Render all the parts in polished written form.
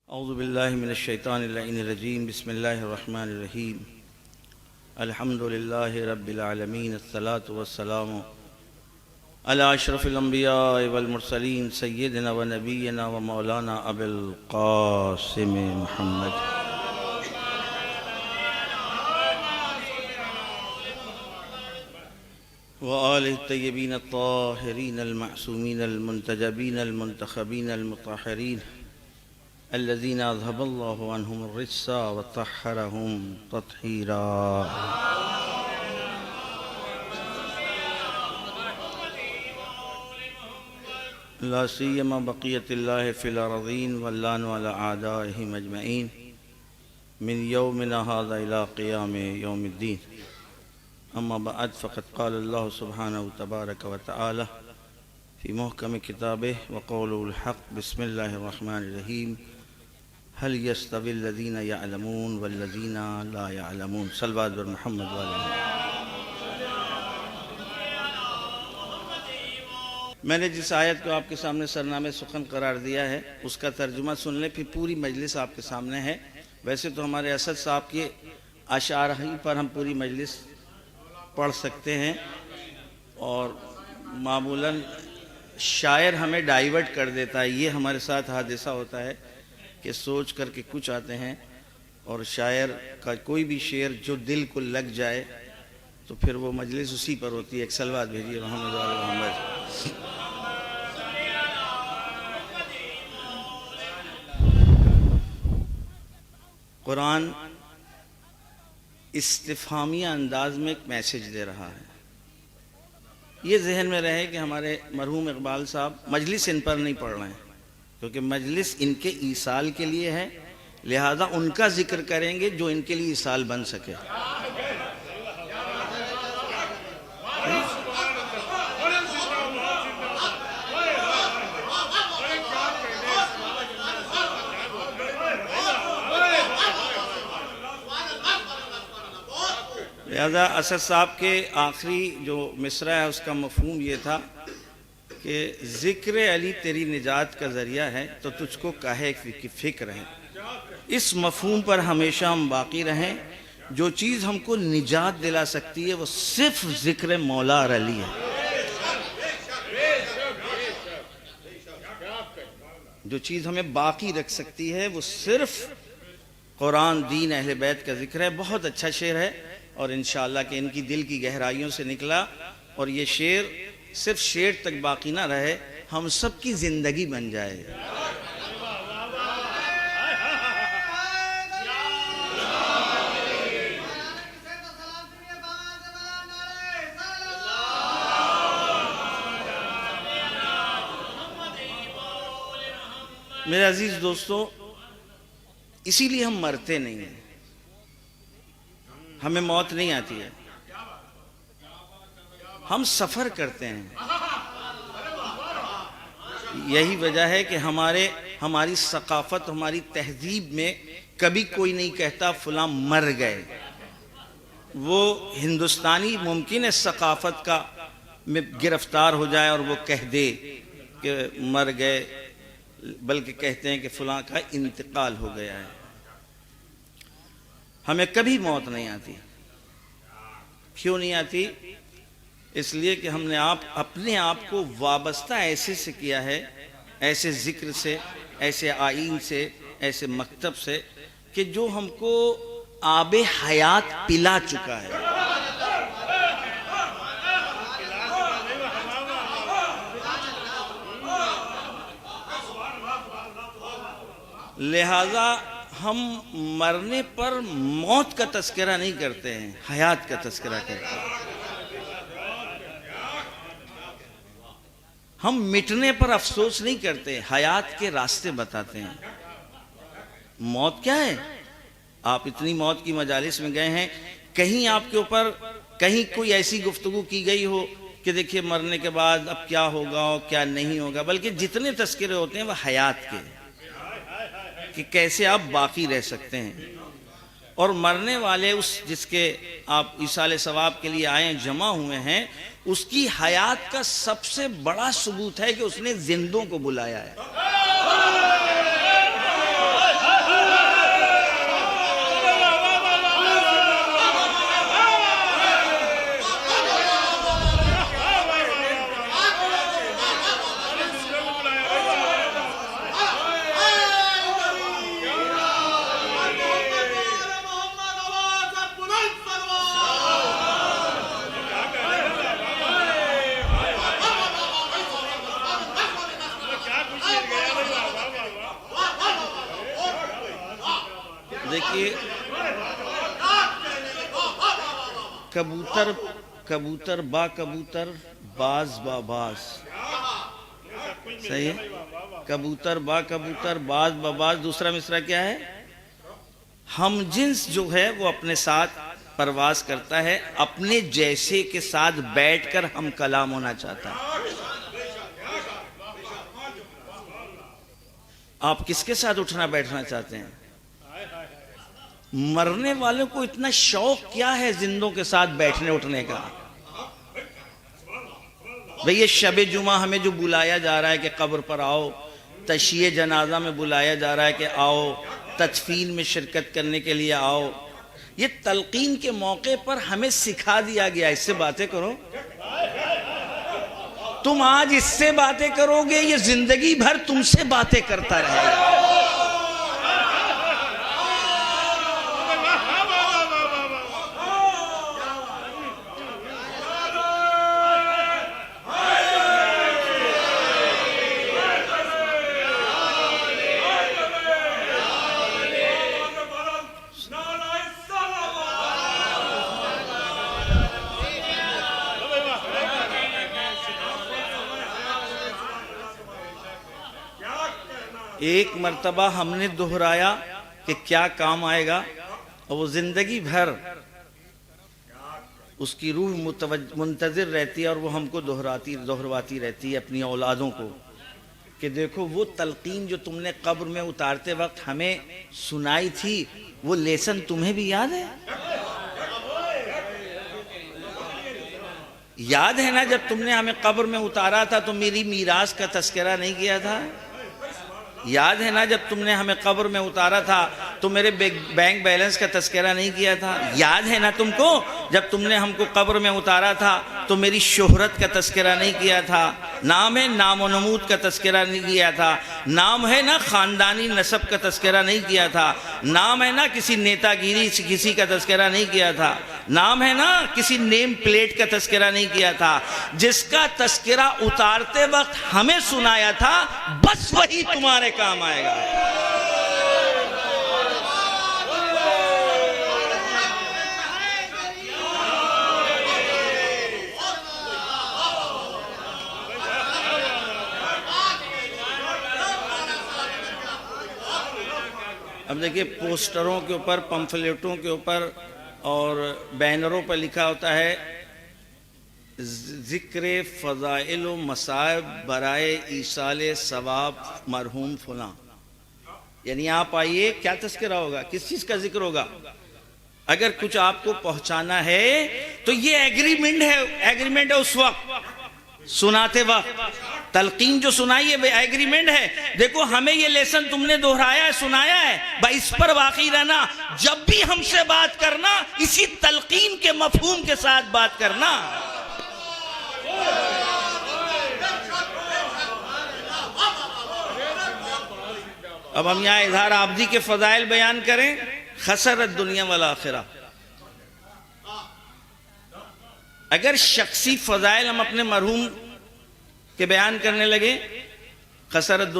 اعوذ باللہ من الشیطان اللعین الرجیم بسم اللہ الرحمن الرحیم الحمد للہ رب العالمین الصلاة والسلام علی اشرف الانبیاء والمرسلین سیدنا و نبینا و مولانا ابی القاسم محمد وآلہ الطیبین الطاہرین المعصومین المنتجبین المنتخبین المطہرین الذين أذهب الله عنهم الرجس وطهرهم تطهيرا لا سيما بقية الله في الأرضين واللعن على أعدائهم أجمعين من يومنا هذا إلى قيام يوم الدين. أما بعد فقد قال الله سبحانه تبارك وتعالى في محكم كتابه وقوله الحق بسم الله الرحمن الرحيم هل يستوي الذين يعلمون والذين لا يعلمون. صلوات بر محمد والے. میں نے جس آیت کو آپ کے سامنے سرنامے سخن قرار دیا ہے اس کا ترجمہ سن لیں، پھر پوری مجلس آپ کے سامنے ہے. ویسے تو ہمارے اسد صاحب کے اشعار ہی پر ہم پوری مجلس پڑھ سکتے ہیں، اور معمولاً شاعر ہمیں ڈائیورٹ کر دیتا ہے. یہ ہمارے ساتھ حادثہ ہوتا ہے کہ سوچ کر کے کچھ آتے ہیں، اور شاعر کا کوئی بھی شعر جو دل کو لگ جائے تو پھر وہ مجلس اسی پر ہوتی ہے. ایک صلوات بھیجیے محمد والے محمد. قرآن استفہامیہ انداز میں ایک میسج دے رہا ہے. یہ ذہن میں رہے کہ ہمارے مرحوم اقبال صاحب مجلس ان پر نہیں پڑھ رہے ہیں، کیونکہ مجلس ان کے ایصال کے لیے ہے، لہذا ان کا ذکر کریں گے جو ان کے لیے ایصال بن سکے. لہذا اسد صاحب کے آخری جو مصرع ہے اس کا مفہوم یہ تھا کہ ذکر علی تیری نجات کا ذریعہ ہے تو تجھ کو کاہے کی فکر ہے. اس مفہوم پر ہمیشہ ہم باقی رہیں. جو چیز ہم کو نجات دلا سکتی ہے وہ صرف ذکر مولا اور علی ہے. جو چیز ہمیں باقی رکھ سکتی ہے وہ صرف قرآن، دین، اہل بیت کا ذکر ہے. بہت اچھا شعر ہے، اور انشاءاللہ کہ ان کی دل کی گہرائیوں سے نکلا، اور یہ شعر صرف شعر تک باقی نہ رہے، ہم سب کی زندگی بن جائے. میرے عزیز دوستو، اسی لیے ہم مرتے نہیں ہیں، ہمیں موت نہیں آتی ہے، ہم سفر کرتے ہیں. یہی وجہ ہے کہ ہماری ثقافت، ہماری تہذیب میں کبھی کوئی نہیں کہتا فلاں مر گئے. وہ ہندوستانی ممکن ہے ثقافت کا میں گرفتار ہو جائے اور وہ کہہ دے کہ مر گئے، بلکہ کہتے ہیں کہ فلاں کا انتقال ہو گیا ہے. ہمیں کبھی موت نہیں آتی. کیوں نہیں آتی؟ اس لیے کہ ہم نے اپنے آپ کو وابستہ ایسے سے کیا ہے، ایسے ذکر سے، ایسے آئین سے، ایسے مکتب سے، کہ جو ہم کو آب حیات پلا چکا ہے. لہذا ہم مرنے پر موت کا تذکرہ نہیں کرتے ہیں، حیات کا تذکرہ کرتے ہیں. ہم مٹنے پر افسوس نہیں کرتے، حیات کے راستے بتاتے ہیں. موت کیا ہے؟ آپ اتنی موت کی مجالس میں گئے ہیں، کہیں آپ کے اوپر کہیں کوئی ایسی گفتگو کی گئی ہو کہ دیکھیے مرنے کے بعد اب کیا ہوگا اور کیا نہیں ہوگا، بلکہ جتنے تذکرے ہوتے ہیں وہ حیات کے، کہ کیسے آپ باقی رہ سکتے ہیں. اور مرنے والے جس کے آپ ایصال ثواب کے لیے آئے جمع ہوئے ہیں، اس کی حیات کا سب سے بڑا ثبوت ہے کہ اس نے زندوں کو بلایا ہے. دیکھیے کبوتر با کبوتر باز با باز، صحیح ہے، کبوتر با کبوتر باز با باز. دوسرا مصرع کیا ہے؟ ہم جنس جو ہے وہ اپنے ساتھ پرواز کرتا ہے، اپنے جیسے کے ساتھ بیٹھ کر ہم کلام ہونا چاہتا ہے. آپ کس کے ساتھ اٹھنا بیٹھنا چاہتے ہیں؟ مرنے والوں کو اتنا شوق کیا ہے زندوں کے ساتھ بیٹھنے اٹھنے کا؟ بھئی یہ شب جمعہ ہمیں جو بلایا جا رہا ہے کہ قبر پر آؤ، تشییع جنازہ میں بلایا جا رہا ہے کہ آؤ، تدفین میں شرکت کرنے کے لیے آؤ، یہ تلقین کے موقع پر ہمیں سکھا دیا گیا اس سے باتیں کرو. تم آج اس سے باتیں کرو گے، یہ زندگی بھر تم سے باتیں کرتا رہے گا. ایک مرتبہ ہم نے دہرایا کہ کیا کام آئے گا، اور وہ زندگی بھر اس کی روح منتظر رہتی ہے، اور وہ ہم کو دہرواتی رہتی ہے اپنی اولادوں کو کہ دیکھو وہ تلقین جو تم نے قبر میں اتارتے وقت ہمیں سنائی تھی، وہ لیسن تمہیں بھی یاد ہے؟ یاد ہے نا جب تم نے ہمیں قبر میں اتارا تھا تو میری میراث کا تذکرہ نہیں کیا تھا؟ یاد ہے نا جب تم نے ہمیں قبر میں اتارا تھا تو میرے بینک بیلنس کا تذکرہ نہیں کیا تھا؟ یاد ہے نا تم کو جب تم نے ہم کو قبر میں اتارا تھا تو میری شہرت کا تذکرہ نہیں کیا تھا؟ نام ہے نام و نمود کا تذکرہ نہیں کیا تھا؟ نام ہے نا خاندانی نسب کا تذکرہ نہیں کیا تھا؟ نام ہے نا کسی نیتا گیری سے کسی کا تذکرہ نہیں کیا تھا؟ نام ہے نا کسی نیم پلیٹ کا تذکرہ نہیں کیا تھا؟ جس کا تذکرہ اتارتے وقت ہمیں سنایا تھا، بس وہی تمہارے کام آئے گا. اب دیکھیے پوسٹروں کے اوپر، پمفلیٹوں کے اوپر اور بینروں پر لکھا ہوتا ہے ذکر فضائل و مصائب برائے ایصال ثواب مرحوم فلاں. یعنی آپ آئیے، کیا تذکرہ ہوگا؟ کس چیز کا ذکر ہوگا؟ اگر کچھ آپ کو پہنچانا ہے تو یہ ایگریمنٹ ہے اس وقت سناتے وقت. تلقین جو سنائی ہے وہ ایگریمنٹ ہے. دیکھو ہمیں یہ لیسن تم نے دہرایا ہے، سنایا ہے، بھائی اس پر واقعی رہنا. جب بھی ہم سے بات کرنا اسی تلقین کے مفہوم کے ساتھ بات کرنا. اب ہم یہاں اظہار عابدی کے فضائل بیان کریں. خسرت دنیا والآخرہ. اگر شخصی فضائل ہم اپنے مرحوم کے بیان کرنے لگے، خسرت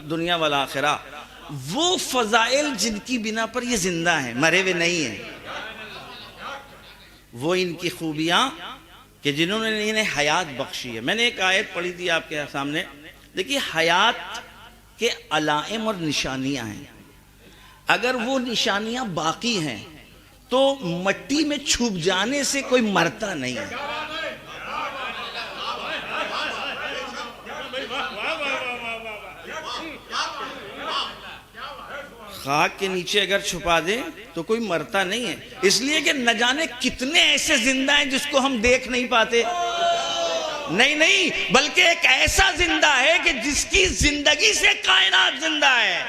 دنیا والآخرہ، وہ فضائل جن کی بنا پر یہ زندہ ہیں، مرے ہوئے نہیں ہیں، وہ ان کی خوبیاں کہ جنہوں نے انہیں حیات بخشی ہے. میں نے ایک آیت پڑھی تھی آپ کے سامنے. دیکھیے حیات کے علائم اور نشانیاں ہیں. اگر وہ نشانیاں باقی ہیں تو مٹی میں چھپ جانے سے کوئی مرتا نہیں ہے. خاک کے نیچے اگر چھپا دیں تو کوئی مرتا نہیں ہے. اس لیے کہ نہ جانے کتنے ایسے زندہ ہیں جس کو ہم دیکھ نہیں پاتے. نہیں بلکہ ایک ایسا زندہ ہے کہ جس کی زندگی سے کائنات زندہ ہے،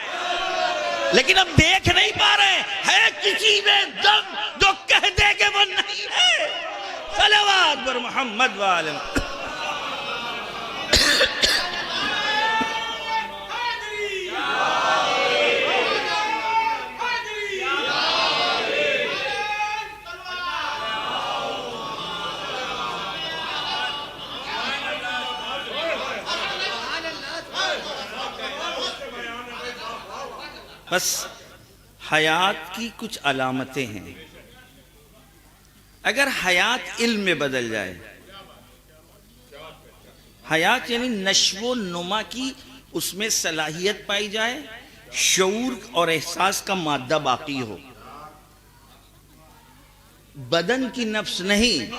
لیکن اب دیکھ نہیں پا رہے. ہے کسی میں دم جو کہہ دے کہ وہ نہیں ہے. صلوات بر محمد وآلہ. بس حیات کی کچھ علامتیں ہیں. اگر حیات علم میں بدل جائے، حیات یعنی نشو و نما کی اس میں صلاحیت پائی جائے، شعور اور احساس کا مادہ باقی ہو، بدن کی نفس نہیں،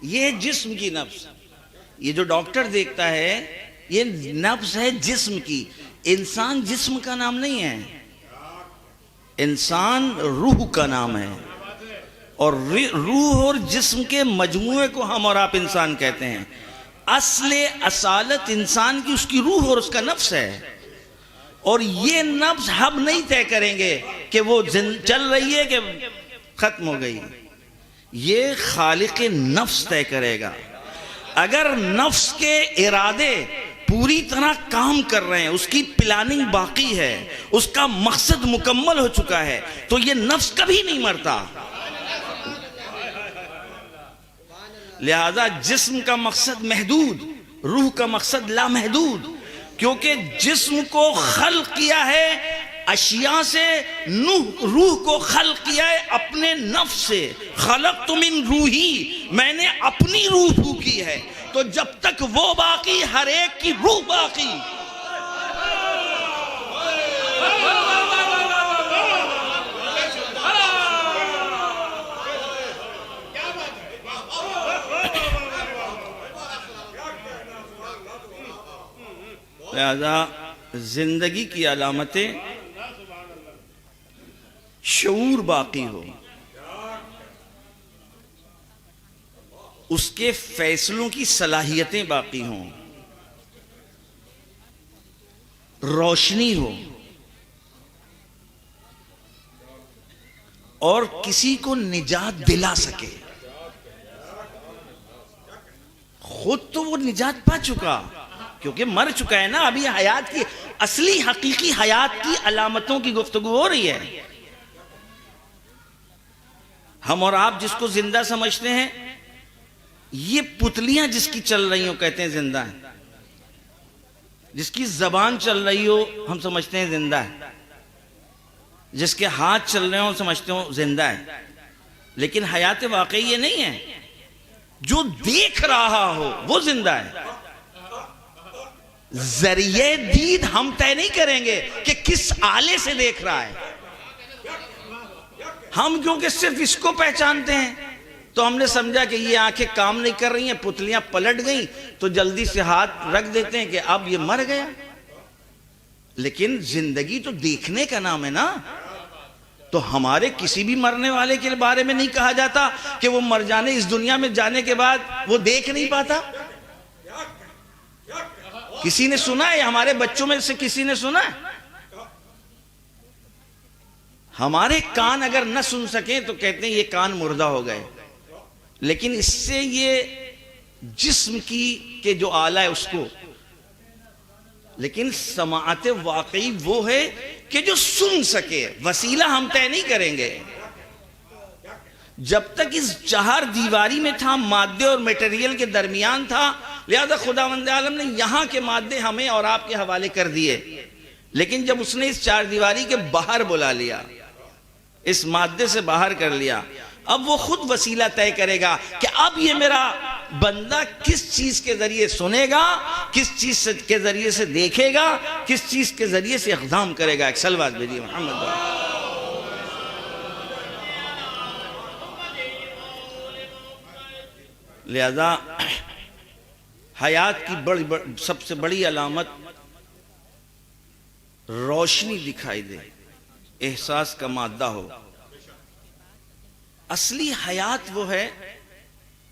یہ جسم کی نفس. یہ جو ڈاکٹر دیکھتا ہے یہ نفس ہے جسم کی. انسان جسم کا نام نہیں ہے، انسان روح کا نام ہے. اور روح اور جسم کے مجموعے کو ہم اور آپ انسان کہتے ہیں. اصل اصالت انسان کی اس کی روح اور اس کا نفس ہے. اور یہ نفس ہم نہیں طے کریں گے کہ وہ چل رہی ہے کہ ختم ہو گئی. یہ خالق نفس طے کرے گا. اگر نفس کے ارادے پوری طرح کام کر رہے ہیں، اس کی پلاننگ باقی ہے، اس کا مقصد مکمل ہو چکا ہے، تو یہ نفس کبھی نہیں مرتا. لہذا جسم کا مقصد محدود، روح کا مقصد لامحدود. کیونکہ جسم کو خلق کیا ہے اشیاء سے، روح کو خلق کیا ہے اپنے نفس سے. خلقت من روحی، میں نے اپنی روح پھونکی ہے. تو جب تک وہ باقی، ہر ایک کی روح باقی. لہذا زندگی کی علامتیں شعور باقی ہو، اس کے فیصلوں کی صلاحیتیں باقی ہوں، روشنی ہو، اور کسی کو نجات دلا سکے. خود تو وہ نجات پا چکا کیونکہ مر چکا ہے نا. ابھی حیات کی اصلی حقیقی حیات کی علامتوں کی گفتگو ہو رہی ہے. ہم اور آپ جس کو زندہ سمجھتے ہیں، یہ پتلیاں جس کی چل رہی ہوں کہتے ہیں زندہ ہے. جس کی زبان چل رہی ہو ہم سمجھتے ہیں زندہ ہے. جس کے ہاتھ چل رہے ہوں سمجھتے ہوں زندہ ہے. لیکن حیات واقعی یہ نہیں ہے. جو دیکھ رہا ہو وہ زندہ ہے. ذریعے دید ہم طے نہیں کریں گے کہ کس آلے سے دیکھ رہا ہے. ہم کیونکہ صرف اس کو پہچانتے ہیں تو ہم نے سمجھا کہ یہ آنکھیں کام نہیں کر رہی ہیں، پتلیاں پلٹ گئیں، تو جلدی سے ہاتھ رکھ دیتے ہیں کہ اب یہ مر گیا. لیکن زندگی تو دیکھنے کا نام ہے نا. تو ہمارے کسی بھی مرنے والے کے بارے میں نہیں کہا جاتا کہ وہ مر جانے، اس دنیا میں جانے کے بعد وہ دیکھ نہیں پاتا. کسی نے سنا ہے؟ ہمارے بچوں میں سے کسی نے سنا ہے؟ ہمارے کان اگر نہ سن سکیں تو کہتے ہیں یہ کان مردہ ہو گئے. لیکن اس سے یہ جسم کی کہ جو آلہ ہے اس کو، لیکن سماعت واقعی وہ ہے کہ جو سن سکے. وسیلہ ہم طے نہیں کریں گے. جب تک اس چہار دیواری میں تھا، مادے اور میٹیریل کے درمیان تھا، لہذا خداوند عالم نے یہاں کے مادے ہمیں اور آپ کے حوالے کر دیے. لیکن جب اس نے اس چار دیواری کے باہر بلا لیا، اس مادے سے باہر کر لیا، اب وہ خود وسیلہ طے کرے گا کہ اب یہ میرا بندہ کس چیز کے ذریعے سنے گا، کس چیز کے ذریعے سے دیکھے گا، کس چیز کے ذریعے سے اقدام کرے گا. ایک صلوات بھیجیے محمد. لہذا حیات کی سب سے بڑی علامت روشنی دکھائی دے، احساس کا مادہ ہو. اصلی حیات وہ ہے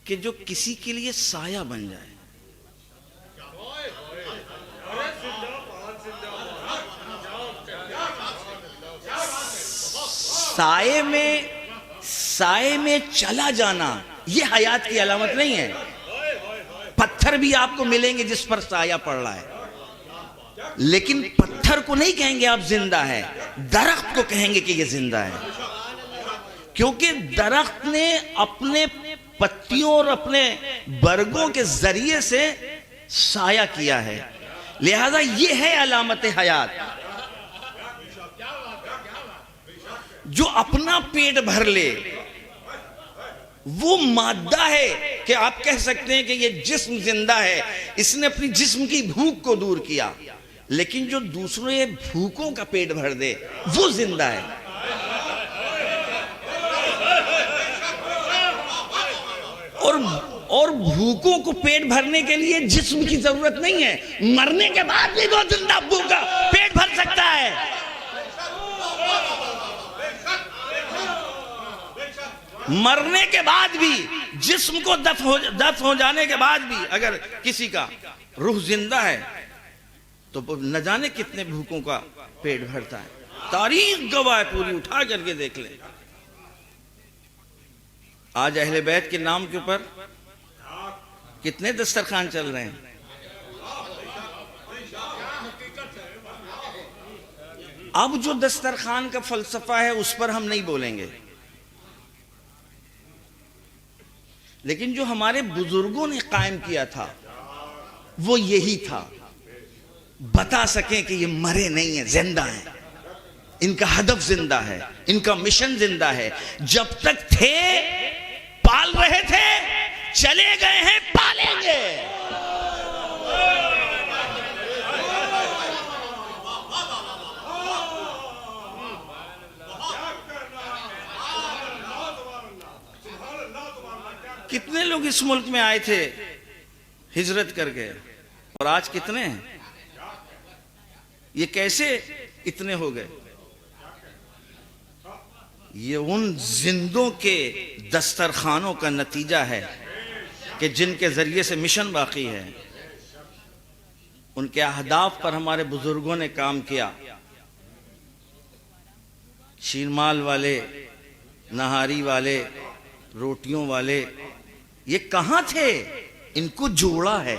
کہ جو کسی کے لیے سایہ بن جائے. سائے میں چلا جانا یہ حیات کی علامت نہیں ہے. پتھر بھی آپ کو ملیں گے جس پر سایہ پڑ رہا ہے، لیکن پتھر کو نہیں کہیں گے آپ زندہ ہے، درخت کو کہیں گے کہ یہ زندہ ہے. کیونکہ درخت نے اپنے پتیوں اور اپنے برگوں کے ذریعے سے سایہ کیا ہے. لہذا یہ ہے علامت حیات. جو اپنا پیٹ بھر لے وہ مادہ ہے کہ آپ کہہ سکتے ہیں کہ یہ جسم زندہ ہے، اس نے اپنی جسم کی بھوک کو دور کیا، لیکن جو دوسرے بھوکوں کا پیٹ بھر دے وہ زندہ ہے۔ اور بھوکوں کو پیٹ بھرنے کے لیے جسم کی ضرورت نہیں ہے، مرنے کے بعد بھی وہ زندہ بھوکا پیٹ بھر سکتا ہے۔ مرنے کے بعد بھی، جسم کو دفن ہو جانے کے بعد بھی اگر کسی کا روح زندہ ہے تو نہ جانے کتنے بھوکوں کا پیٹ بھرتا ہے۔ تاریخ گواہ پوری، اٹھا کر کے دیکھ لیں۔ آج اہل بیت کے نام کے اوپر کتنے دسترخوان چل رہے ہیں۔ اب جو دسترخوان کا فلسفہ ہے اس پر ہم نہیں بولیں گے، لیکن جو ہمارے بزرگوں نے قائم کیا تھا وہ یہی تھا، بتا سکیں کہ یہ مرے نہیں ہیں، زندہ ہیں، ان کا ہدف زندہ ہے، ان کا مشن زندہ ہے۔ جب تک تھے پال رہے تھے، چلے گئے ہیں پالیں گے۔ کتنے لوگ اس ملک میں آئے تھے ہجرت کر کے، اور آج کتنے ہیں؟ یہ کیسے اتنے ہو گئے؟ یہ ان زندوں کے دسترخوانوں کا نتیجہ ہے کہ جن کے ذریعے سے مشن باقی ہے۔ ان کے اہداف پر ہمارے بزرگوں نے کام کیا۔ شیرمال والے، نہاری والے، روٹیوں والے، یہ کہاں تھے؟ ان کو جوڑا ہے،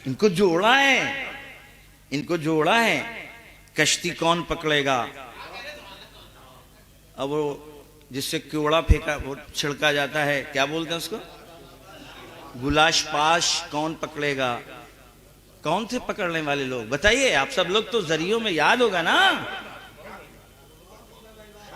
ان کو جوڑا ہے، ان کو جوڑا ہے۔ کشتی کون پکڑے گا؟ اب وہ جس سے کیوڑا پھینکا وہ چھڑکا جاتا ہے، کیا بولتے ہیں اس کو؟ گلاش پاش کون پکڑے گا؟ کون تھے پکڑنے والے لوگ؟ بتائیے آپ سب لوگ تو ذریعوں میں یاد ہوگا نا۔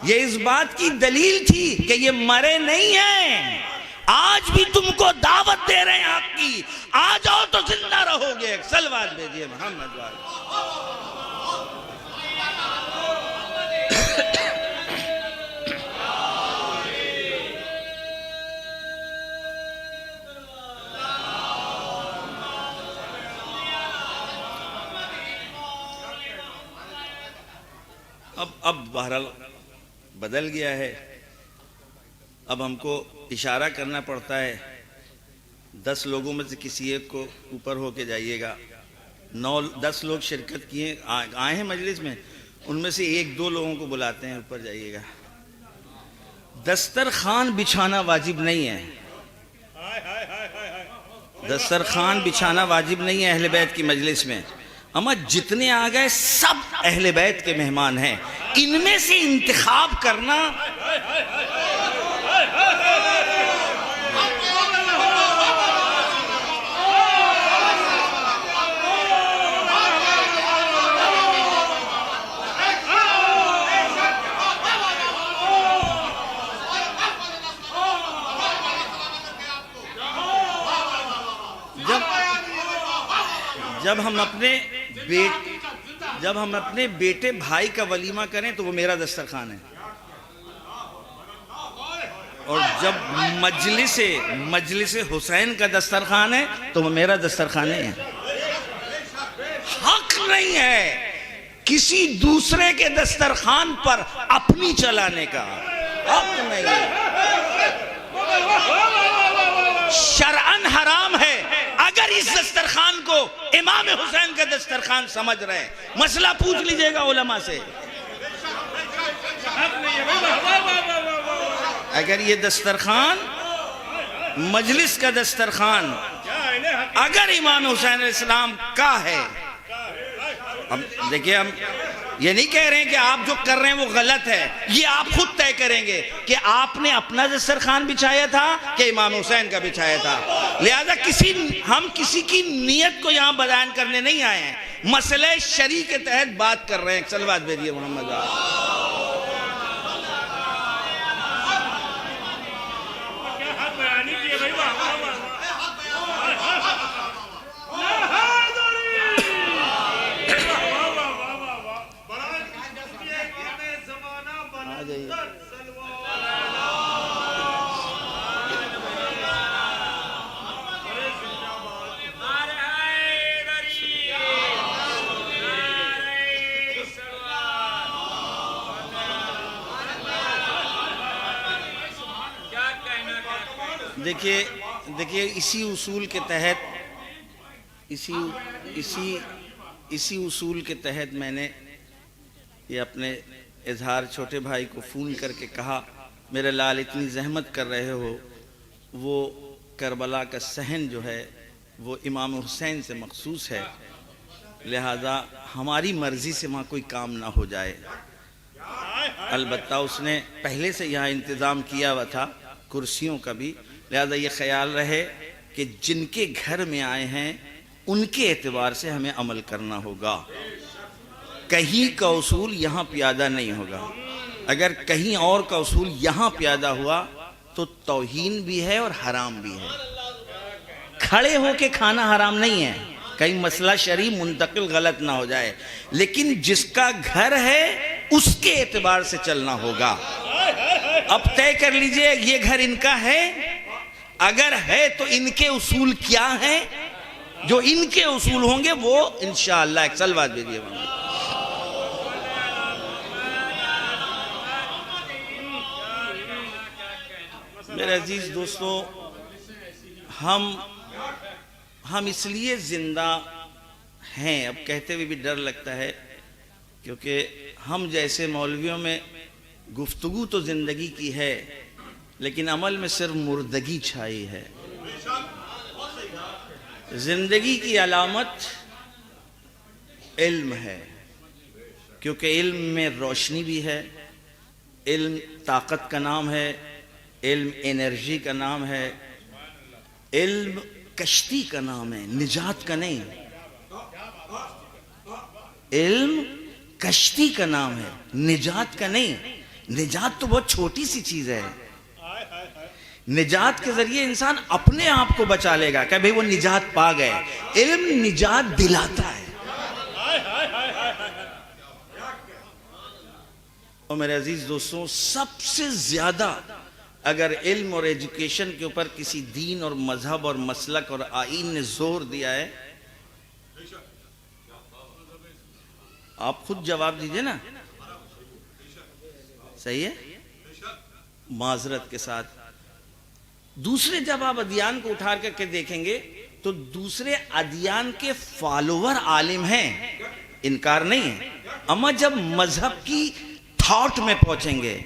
یہ اس بات کی دلیل تھی کہ یہ مرے نہیں ہیں، آج بھی تم کو دعوت دے رہے ہیں آپ کی، آ جاؤ تو زندہ رہو گے۔ صلوات بھیجئے محمد والے۔ اب بہرحال بدل گیا ہے، اب ہم کو اشارہ کرنا پڑتا ہے۔ 10 لوگوں میں سے کسی ایک کو اوپر ہو کے جائیے گا۔ 10 لوگ شرکت کیے آئے ہیں مجلس میں، ان میں سے 1-2 لوگوں کو بلاتے ہیں، اوپر جائیے گا۔ دسترخوان بچھانا واجب نہیں ہے، دسترخوان بچھانا واجب نہیں ہے اہل بیت کی مجلس میں۔ اما جتنے آ گئے سب اہل بیت کے مہمان ہیں، ان میں سے انتخاب کرنا جب ہم اپنے بیٹے بھائی کا ولیمہ کریں تو وہ میرا دسترخوان ہے، اور جب مجلس حسین کا دسترخوان ہے تو وہ میرا دسترخوان نہیں ہے۔ حق نہیں ہے کسی دوسرے کے دسترخوان پر اپنی چلانے کا، حق نہیں ہے، شرعاً حرام ہے۔ اگر اس دسترخوان کو امام حسین کا دسترخوان سمجھ رہے ہیں، مسئلہ پوچھ لیجئے گا علماء سے۔ اگر یہ دسترخوان مجلس کا دسترخوان اگر امام حسین علیہ السلام کا ہے، دیکھیں ہم یہ نہیں کہہ رہے ہیں کہ آپ جو کر رہے ہیں وہ غلط ہے، یہ آپ خود طے کریں گے کہ آپ نے اپنا دسترخوان بچھایا تھا کہ امام حسین کا بچھایا تھا۔ لہذا ہم کسی کی نیت کو یہاں بیان کرنے نہیں آئے ہیں، مسئلہ شرعی کے تحت بات کر رہے ہیں۔ صلوات بھیجئے محمد۔ آ جائیے. دیکھیے اسی اصول کے تحت اسی اصول کے تحت میں نے یہ اپنے اظہار چھوٹے بھائی کو فون کر کے کہا میرے لال اتنی زحمت کر رہے ہو، وہ کربلا کا صحن جو ہے وہ امام حسین سے مخصوص ہے، لہذا ہماری مرضی سے وہاں کوئی کام نہ ہو جائے. البتہ اس نے پہلے سے یہاں انتظام کیا ہوا تھا کرسیوں کا بھی، لہذا یہ خیال رہے کہ جن کے گھر میں آئے ہیں ان کے اعتبار سے ہمیں عمل کرنا ہوگا. کہیں کا اصول یہاں پیادہ نہیں ہوگا. اگر کہیں اور کا اصول یہاں پیادہ ہوا تو توہین بھی ہے اور حرام بھی ہے. کھڑے ہو کے کھانا حرام نہیں ہے، کہیں مسئلہ شرعی منتقل غلط نہ ہو جائے، لیکن جس کا گھر ہے اس کے اعتبار سے چلنا ہوگا. اب طے کر لیجئے یہ گھر ان کا ہے، اگر ہے تو ان کے اصول کیا ہیں، جو ان کے اصول ہوں گے وہ انشاءاللہ ایک سلوات بھی دیے ہوں گے. میرے عزیز دوستو، ہم اس لیے زندہ ہیں، اب کہتے ہوئے بھی ڈر لگتا ہے، کیونکہ ہم جیسے مولویوں میں گفتگو تو زندگی کی ہے لیکن عمل میں صرف مردگی چھائی ہے. زندگی کی علامت علم ہے، کیونکہ علم میں روشنی بھی ہے. علم طاقت کا نام ہے، علم انرجی کا نام ہے، علم کشتی کا نام ہے، نجات کا نہیں. علم کشتی کا نام ہے، نجات کا نہیں. نجات تو بہت چھوٹی سی چیز ہے. نجات کے ذریعے انسان اپنے آپ کو بچا لے گا کہ بھئی وہ نجات پا گئے. علم نجات دلاتا ہے. اور میرے عزیز دوستوں، سب سے زیادہ اگر علم اور ایجوکیشن کے اوپر کسی دین اور مذہب اور مسلک اور آئین نے زور دیا ہے، آپ خود جواب دیجئے نا. صحیح ہے؟ معذرت کے ساتھ دوسرے جب آپ ادیان کو اٹھا کر کے دیکھیں گے تو دوسرے ادیان کے فالوور عالم ہیں، انکار نہیں ہے، اما جب مذہب کی تھاٹ میں پہنچیں گے،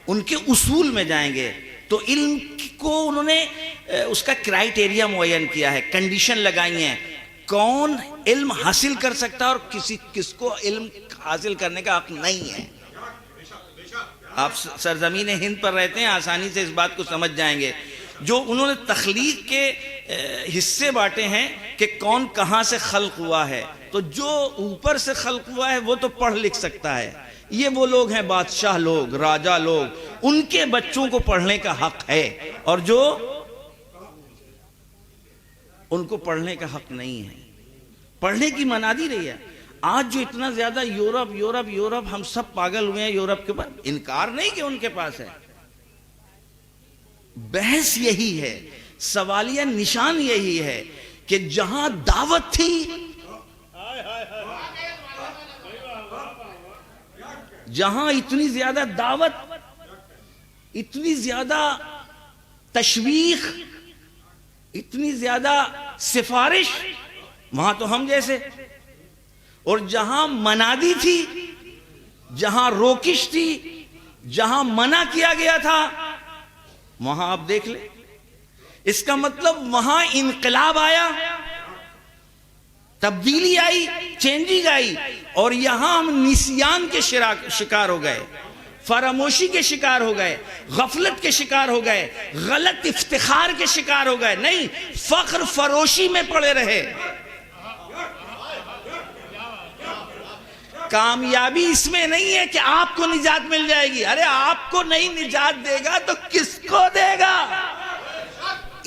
ان کے اصول میں جائیں گے، تو علم کو انہوں نے اس کا کرائیٹیریا معین کیا ہے، کنڈیشن لگائی ہیں، کون علم حاصل کر سکتا ہے اور کس کو علم حاصل کرنے کا حق نہیں ہے. آپ سرزمین ہند پر رہتے ہیں، آسانی سے اس بات کو سمجھ جائیں گے. جو انہوں نے تخلیق کے حصے بانٹے ہیں کہ کون کہاں سے خلق ہوا ہے، تو جو اوپر سے خلق ہوا ہے وہ تو پڑھ لکھ سکتا ہے. یہ وہ لوگ ہیں بادشاہ لوگ، راجہ لوگ، ان کے بچوں کو پڑھنے کا حق ہے، اور جو ان کو پڑھنے کا حق نہیں ہے. پڑھنے کی منادی رہی ہے. آج جو اتنا زیادہ یورپ ہم سب پاگل ہوئے ہیں یورپ کے اوپر، انکار نہیں کہ ان کے پاس ہے. بحث یہی ہے، سوالیہ نشان یہی ہے کہ جہاں دعوت تھی، جہاں اتنی زیادہ دعوت، اتنی زیادہ تشویق، اتنی زیادہ سفارش، وہاں تو ہم جیسے. اور جہاں منادی تھی، جہاں روکش تھی، جہاں منع کیا گیا تھا، وہاں آپ دیکھ لیں. اس کا مطلب وہاں انقلاب آیا، تبدیلی آئی، چینجنگ آئی، اور یہاں ہم نسیان کے شکار ہو گئے، فراموشی کے شکار ہو گئے، غفلت کے شکار ہو گئے، غلط افتخار کے شکار ہو گئے. نہیں، فخر فروشی میں پڑے رہے. کامیابی اس میں نہیں ہے کہ آپ کو نجات مل جائے گی. ارے آپ کو نہیں نجات دے گا تو کس کو دے گا؟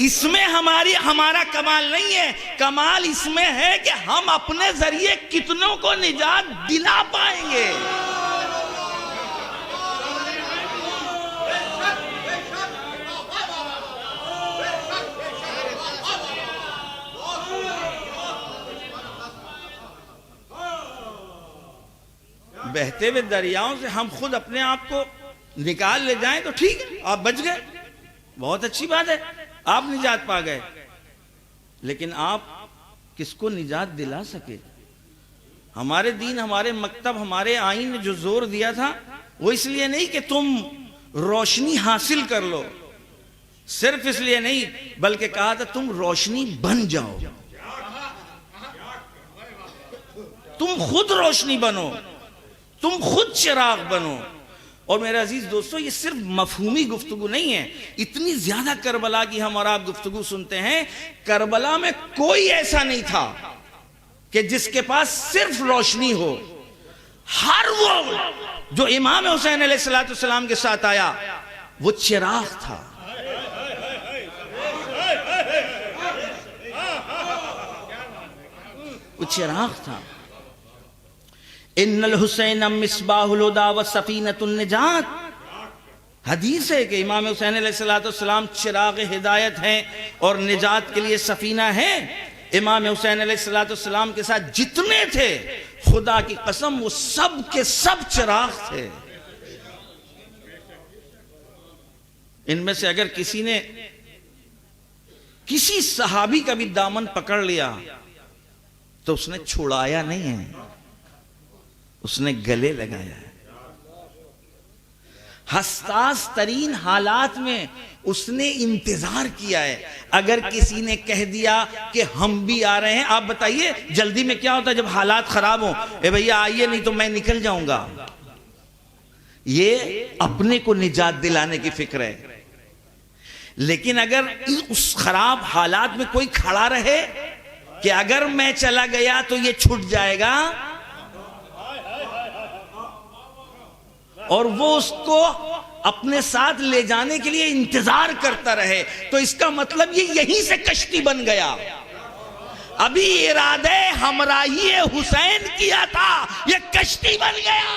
اس میں ہمارا کمال نہیں ہے. کمال اس میں ہے کہ ہم اپنے ذریعے کتنوں کو نجات دلا پائیں گے. بہتے ہوئے دریاؤں سے ہم خود اپنے آپ کو نکال لے جائیں تو ٹھیک ہے، آپ بچ گئے، بہت اچھی بات ہے، آپ نجات پا گئے، لیکن آپ کس کو نجات دلا سکے؟ ہمارے دین، ہمارے مکتب، ہمارے آئین نے جو زور دیا تھا وہ اس لیے نہیں کہ تم روشنی حاصل کر لو، صرف اس لیے نہیں، بلکہ کہا تھا تم روشنی بن جاؤ، تم خود روشنی بنو، تم خود چراغ بنو۔ اور میرے عزیز دوستو، یہ صرف مفہومی گفتگو نہیں ہے، اتنی زیادہ کربلا کی ہم اور آپ گفتگو سنتے ہیں، کربلا میں کوئی ایسا نہیں تھا کہ جس کے پاس صرف روشنی ہو، ہر وہ جو امام حسین علیہ السلام کے ساتھ آیا وہ چراغ تھا، وہ چراغ تھا۔ ان الحسین مصباح الہدی و سفینۃ النجات، حدیث ہے کہ امام حسین علیہ السلام چراغ ہدایت ہیں اور نجات کے لیے سفینہ ہیں۔ امام حسین علیہ السلام کے ساتھ جتنے تھے، خدا کی قسم وہ سب کے سب چراغ تھے۔ ان میں سے اگر کسی نے کسی صحابی کا بھی دامن پکڑ لیا تو اس نے چھڑایا نہیں ہے، اس نے گلے لگایا ہے۔ حساس ترین حالات میں اس نے انتظار کیا ہے۔ اگر کسی نے کہہ دیا کہ ہم بھی آ رہے ہیں، آپ بتائیے جلدی میں کیا ہوتا ہے جب حالات خراب ہوں؟ اے بھیا آئیے نہیں تو میں نکل جاؤں گا۔ یہ اپنے کو نجات دلانے کی فکر ہے۔ لیکن اگر اس خراب حالات میں کوئی کھڑا رہے کہ اگر میں چلا گیا تو یہ چھٹ جائے گا، اور وہ اس کو اپنے ساتھ لے جانے کے لیے انتظار کرتا رہے، تو اس کا مطلب یہ یہیں سے کشتی بن گیا۔ ابھی ارادہ ہمراہی حسین کیا تھا، یہ کشتی بن گیا۔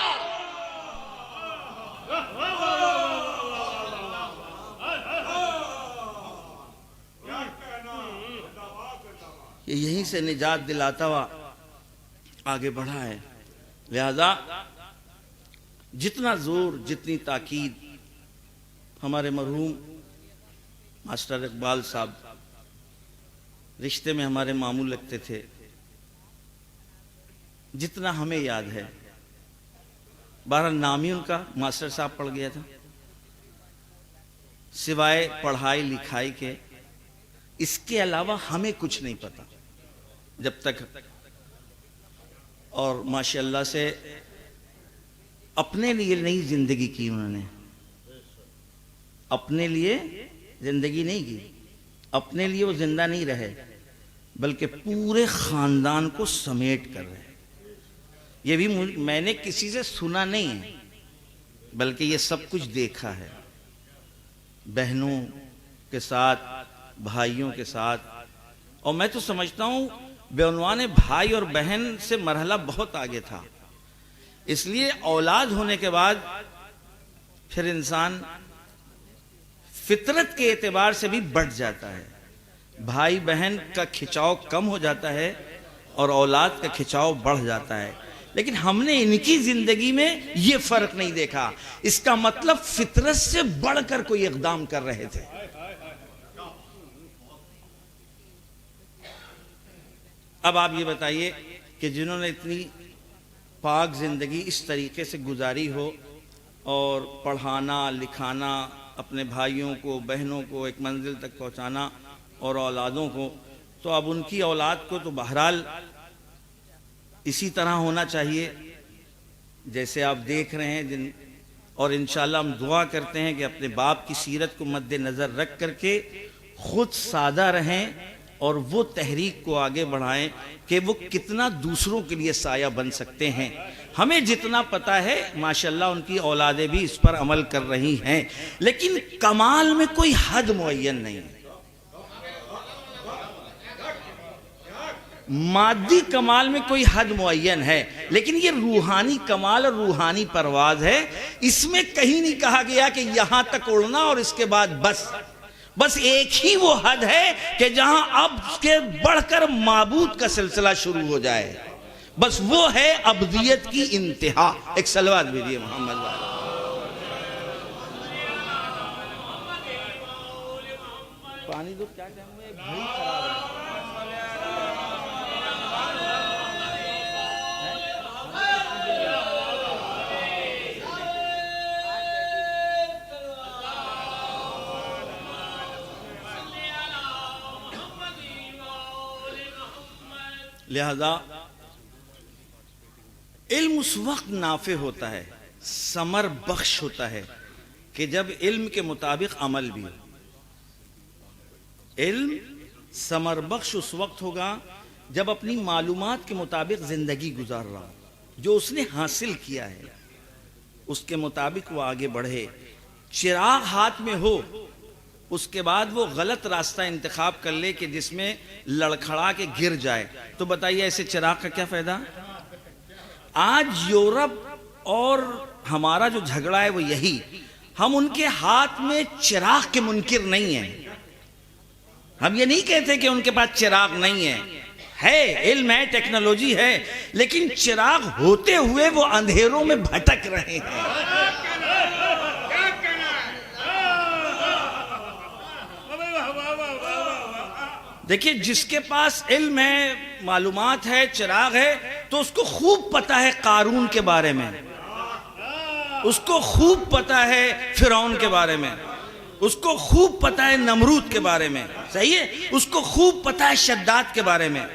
یہ یہیں سے نجات دلاتا ہوا آگے بڑھا ہے۔ لہذا جتنا زور، جتنی تاکید ہمارے مرحوم ماسٹر اقبال صاحب رشتے میں ہمارے ماموں لگتے تھے، جتنا ہمیں یاد ہے، بہرحال نام ہی ان کا ماسٹر صاحب پڑھ گیا تھا، سوائے پڑھائی لکھائی کے اس کے علاوہ ہمیں کچھ نہیں پتا جب تک۔ اور ماشاءاللہ سے اپنے لیے نئی زندگی کی، انہوں نے اپنے لیے زندگی نہیں کی، اپنے لیے وہ زندہ نہیں رہے بلکہ پورے خاندان کو سمیٹ کر رہے۔ یہ بھی میں نے کسی سے سنا نہیں ہے بلکہ یہ سب کچھ دیکھا ہے، بہنوں کے ساتھ، بھائیوں کے ساتھ۔ اور میں تو سمجھتا ہوں بعنوان بھائی اور بہن سے مرحلہ بہت آگے تھا، اس لیے اولاد ہونے کے بعد پھر انسان فطرت کے اعتبار سے بھی بڑھ جاتا ہے، بھائی بہن کا کھچاؤ کم ہو جاتا ہے اور اولاد کا کھچاؤ بڑھ جاتا ہے۔ لیکن ہم نے ان کی زندگی میں یہ فرق نہیں دیکھا، اس کا مطلب فطرت سے بڑھ کر کوئی اقدام کر رہے تھے۔ اب آپ یہ بتائیے کہ جنہوں نے اتنی پاک زندگی اس طریقے سے گزاری ہو اور پڑھانا لکھانا، اپنے بھائیوں کو بہنوں کو ایک منزل تک پہنچانا اور اولادوں کو، تو اب ان کی اولاد کو تو بہرحال اسی طرح ہونا چاہیے جیسے آپ دیکھ رہے ہیں، اور انشاءاللہ ہم دعا کرتے ہیں کہ اپنے باپ کی سیرت کو مد نظر رکھ کر کے خود سادہ رہیں اور وہ تحریک کو آگے بڑھائیں کہ وہ کتنا دوسروں کے لیے سایہ بن سکتے ہیں۔ ہمیں جتنا پتا ہے ماشاءاللہ ان کی اولادیں بھی اس پر عمل کر رہی ہیں، لیکن کمال میں کوئی حد معین نہیں ہے۔ مادی کمال میں کوئی حد معین ہے، لیکن یہ روحانی کمال اور روحانی پرواز ہے۔ اس میں کہیں نہیں کہا گیا کہ یہاں تک اڑنا اور اس کے بعد بس ایک ہی وہ حد ہے کہ جہاں اب کے بڑھ کر معبود کا سلسلہ شروع ہو جائے۔ بس وہ ہے ابدیت کی انتہا. ایک صلوات بھیجیے محمد والے. پانی دو. کیا کہوں گے؟ گھڑی خراب ہے. لہذا علم اس وقت نافع ہوتا ہے، ثمر بخش ہوتا ہے کہ جب علم کے مطابق عمل بھی ہو. علم ثمر بخش اس وقت ہوگا جب اپنی معلومات کے مطابق زندگی گزار رہا ہو، جو اس نے حاصل کیا ہے اس کے مطابق وہ آگے بڑھے. چراغ ہاتھ میں ہو، اس کے بعد وہ غلط راستہ انتخاب کر لے کہ جس میں لڑکھڑا کے گر جائے، تو بتائیے ایسے چراغ کا کیا فائدہ؟ آج یورپ اور ہمارا جو جھگڑا ہے وہ یہی. ہم ان کے ہاتھ میں چراغ کے منکر نہیں ہیں. ہم یہ نہیں کہتے کہ ان کے پاس چراغ نہیں ہے، علم ہے، ٹیکنالوجی ہے، لیکن چراغ ہوتے ہوئے وہ اندھیروں میں بھٹک رہے ہیں. دیکھیے، جس کے پاس علم ہے، معلومات ہے، چراغ ہے، تو اس کو خوب پتا ہے قارون کے بارے میں، اس کو خوب پتا ہے فرعون کے بارے میں، اس کو خوب پتا ہے نمرود کے بارے میں، صحیح ہے، اس کو خوب پتا ہے شداد کے بارے میں.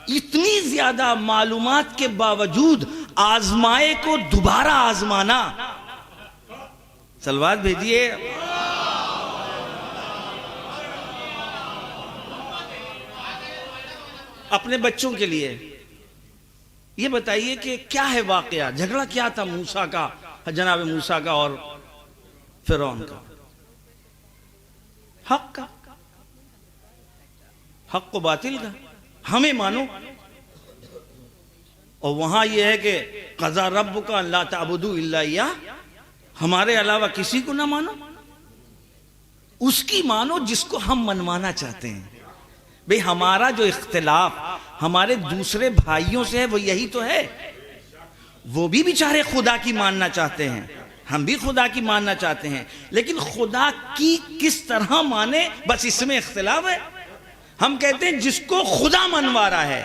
اتنی زیادہ معلومات کے باوجود آزمائے کو دوبارہ آزمانا. صلوات بھیجیے. اپنے بچوں کے لیے یہ بتائیے کہ کیا ہے واقعہ، جھگڑا کیا تھا موسیٰ کا، جناب موسیٰ کا اور فرعون کا؟ حق کا، حق و باطل کا. ہمیں مانو، اور وہاں یہ ہے کہ قضا ربک الا تعبدوا الا ایہ، ہمارے علاوہ کسی کو نہ مانو. اس کی مانو جس کو ہم منوانا چاہتے ہیں. بھئی ہمارا جو اختلاف ہمارے دوسرے بھائیوں سے ہے وہ یہی تو ہے. وہ بھی بیچارے خدا کی ماننا چاہتے ہیں، ہم بھی خدا کی ماننا چاہتے ہیں، لیکن خدا کی کس طرح مانے، بس اس میں اختلاف ہے. ہم کہتے ہیں جس کو خدا منوا رہا ہے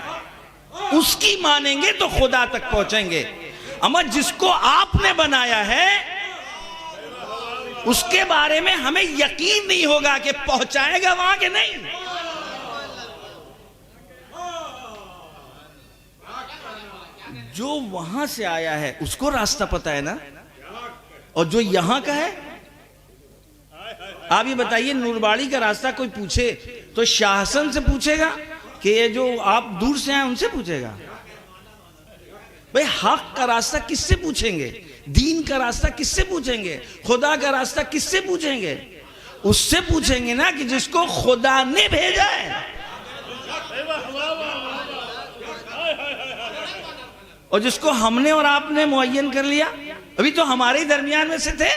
اس کی مانیں گے تو خدا تک پہنچیں گے. اما جس کو آپ نے بنایا ہے اس کے بارے میں ہمیں یقین نہیں ہوگا کہ پہنچائے گا وہاں کہ نہیں. جو وہاں سے آیا ہے اس کو راستہ پتہ ہے نا، اور جو یہاں کا ہے. آپ یہ بتائیے، نورباڑی کا راستہ کوئی پوچھے تو شاہ حسن سے پوچھے گا کہ یہ جو آپ دور سے آئے ان سے پوچھے گا؟ بھئی حق کا راستہ کس سے پوچھیں گے؟ دین کا راستہ کس سے پوچھیں گے؟ خدا کا راستہ کس سے پوچھیں گے؟ اس سے پوچھیں گے نا کہ جس کو خدا نے بھیجا ہے. اور جس کو ہم نے اور آپ نے معین کر لیا، ابھی تو ہمارے درمیان میں سے تھے.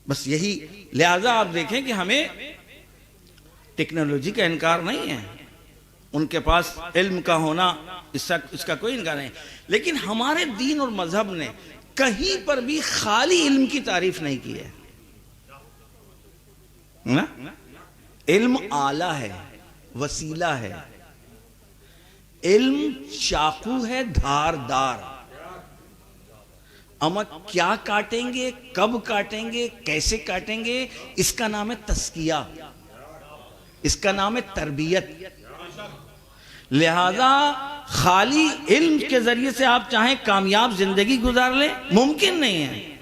بس یہی. لہذا آپ دیکھیں کہ ہمیں ٹیکنالوجی کا انکار نہیں ہے، ان کے پاس علم کا ہونا اس کا کوئی انکار نہیں، لیکن ہمارے دین اور مذہب نے کہیں پر بھی خالی علم کی تعریف نہیں کی ہے. علم آلہ ہے، وسیلہ ہے. علم چاقو ہے دھاردار. اما کیا کاٹیں گے، کب کاٹیں گے، کیسے کاٹیں گے، اس کا نام ہے تزکیہ، اس کا نام ہے تربیت. لہذا خالی علم کے ذریعے سے آپ چاہیں کامیاب زندگی گزار لیں، ممکن نہیں ہے.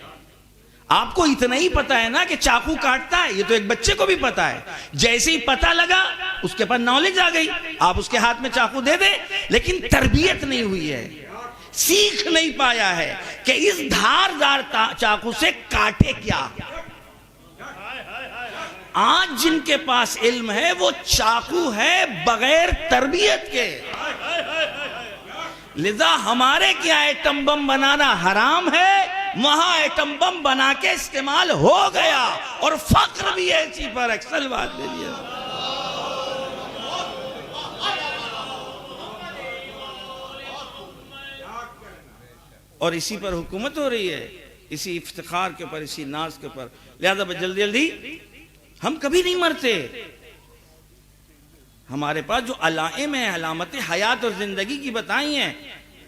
آپ کو اتنا ہی پتا ہے نا کہ چاقو کاٹتا ہے، یہ تو ایک بچے کو بھی پتا ہے. جیسے ہی پتا لگا اس کے پاس نالج آ گئی، آپ اس کے ہاتھ میں چاقو دے دیں، لیکن تربیت نہیں ہوئی ہے، سیکھ نہیں پایا ہے کہ اس دھاردار چاقو سے کاٹے کیا. آج جن کے پاس علم ہے وہ چاقو ہے بغیر تربیت کے. لذا ہمارے کیا ایٹم بم بنانا حرام ہے، وہاں ایٹم بم بنا کے استعمال ہو گیا، اور فقر بھی ایسی پر اکثر بات دے دیا. اور اسی پر حکومت ہو رہی ہے، اسی افتخار کے پر، اسی ناز کے پر. لہذا جلدی جلدی ہم کبھی نہیں مرتے. ہمارے پاس جو علائم ہیں، علامتیں حیات اور زندگی کی بتائی ہیں،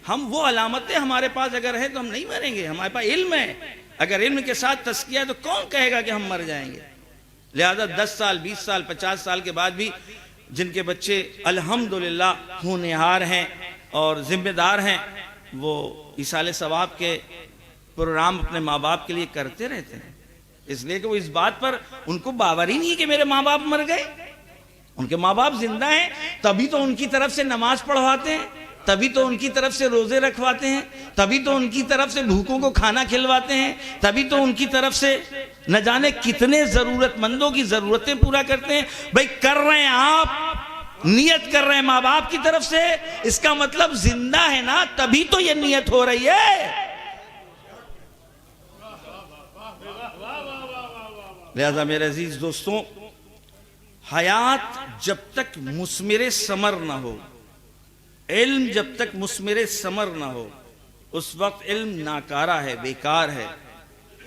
ہم وہ علامتیں ہمارے پاس اگر ہے تو ہم نہیں مریں گے. ہمارے پاس علم ہے، اگر علم کے ساتھ تزکیہ ہے تو کون کہے گا کہ ہم مر جائیں گے. لہذا 10 سال 20 سال 50 سال کے بعد بھی جن کے بچے الحمدللہ ہونہار ہیں اور ذمہ دار ہیں، وہ ایصال ثواب کے پروگرام اپنے ماں باپ کے لیے کرتے رہتے ہیں، اس لیے کہ وہ اس بات پر ان کو باور ہی نہیں ہے کہ میرے ماں باپ مر گئے. ان کے ماں باپ زندہ ہیں، تبھی تو ان کی طرف سے نماز پڑھواتے ہیں، تبھی تو ان کی طرف سے روزے رکھواتے ہیں، تبھی تو ان کی طرف سے بھوکوں کو کھانا کھلواتے ہیں، تبھی تو ان کی طرف سے نہ جانے کتنے ضرورت مندوں کی ضرورتیں پورا کرتے ہیں. بھئی کر رہے ہیں آپ، نیت کر رہے ہیں ماں باپ کی طرف سے، اس کا مطلب زندہ ہے نا، تبھی تو یہ نیت ہو رہی ہے. لہذا میرے عزیز دوستوں، حیات جب تک مثمر ثمر نہ ہو، علم جب تک مثمر ثمر نہ ہو، اس وقت علم ناکارہ ہے، بیکار ہے.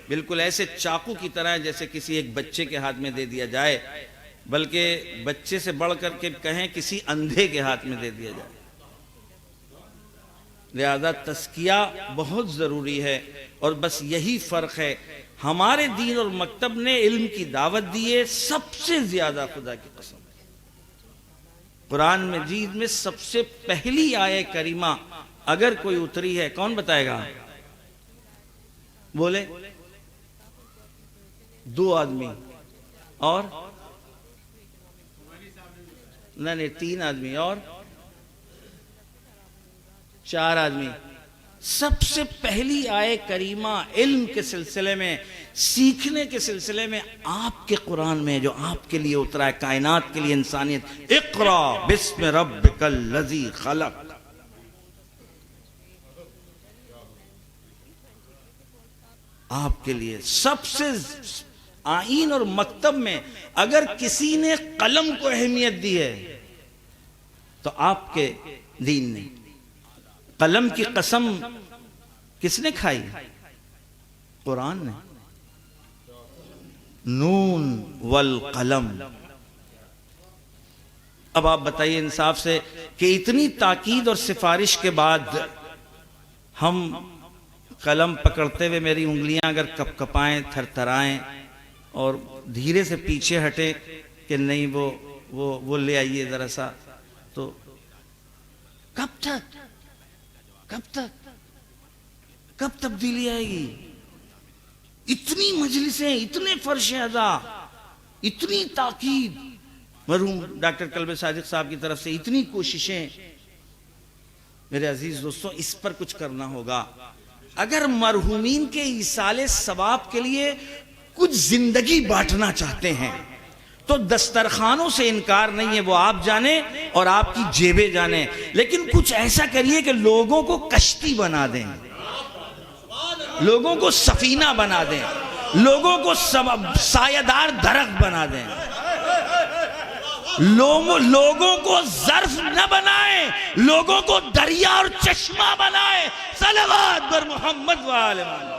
بالکل ایسے چاقو کی طرح جیسے کسی ایک بچے کے ہاتھ میں دے دیا جائے، بلکہ بچے سے بڑھ کر کے کہیں کسی اندھے کے ہاتھ میں دے دیا جائے. لہذا تزکیہ بہت ضروری ہے، اور بس یہی فرق ہے. ہمارے دین اور مکتب نے علم کی دعوت دی ہے سب سے زیادہ، خدا کی قسم. قرآن مجید میں سب سے پہلی آیت کریمہ اگر کوئی اتری ہے، کون بتائے گا؟ بولے. 2 آدمی اور نہیں 3 آدمی اور 4 آدمی. سب سے پہلی آیت کریمہ علم کے سلسلے میں، سیکھنے کے سلسلے میں آپ کے قرآن میں جو آپ کے لیے اترا ہے، کائنات کے لیے، انسانیت، اقرا بسم ربک الذی خلق. آپ کے لیے سب سے آئین اور مکتب میں اگر کسی نے قلم کو اہمیت دی ہے تو آپ کے دین نے. قلم کی قسم کس نے کھائی؟ قرآن نے. نون والقلم. اب آپ بتائیے انصاف سے کہ اتنی تاکید اور سفارش کے بعد ہم قلم پکڑتے ہوئے میری انگلیاں اگر کپ کپائیں، تھر تھرائیں اور دھیرے سے پیچھے ہٹے کہ نہیں وہ لے آئیے ذرا سا، تو کب تک کب تبدیلی آئے گی؟ اتنی مجلسیں، اتنے فرش ادا، اتنی تاکید، مرحوم ڈاکٹر قلب صادق صاحب کی طرف سے اتنی کوششیں. میرے عزیز دوستوں، اس پر کچھ کرنا ہوگا. اگر مرحومین کے ایصال ثواب کے لیے کچھ زندگی بانٹنا چاہتے ہیں تو دسترخوانوں سے انکار نہیں ہے، وہ آپ جانیں اور آپ کی جیبیں جانیں، لیکن کچھ ایسا کریے کہ لوگوں کو کشتی بنا دیں، لوگوں کو سفینہ بنا دیں، لوگوں کو سایہ دار درخت بنا دیں، لوگوں کو ظرف نہ بنائیں، لوگوں کو دریا اور چشمہ بنائیں. صلوات بر محمد وآل محمد.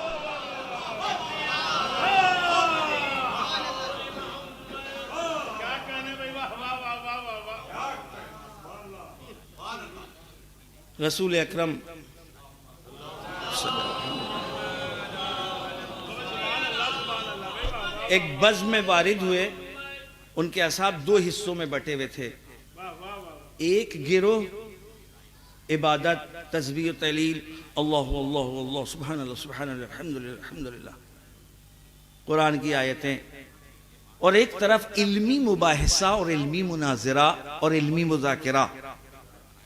رسول اکرم ایک بزم میں وارد ہوئے. ان کے اصحاب 2 حصوں میں بٹے ہوئے تھے. ایک گروہ عبادت، تسبیح و تہلیل، اللہ اللہ اللہ، سبحان اللہ سبحان اللہ، الحمدللہ الحمدللہ، قرآن کی آیتیں، اور ایک طرف علمی مباحثہ اور علمی مناظرہ اور علمی مذاکرہ.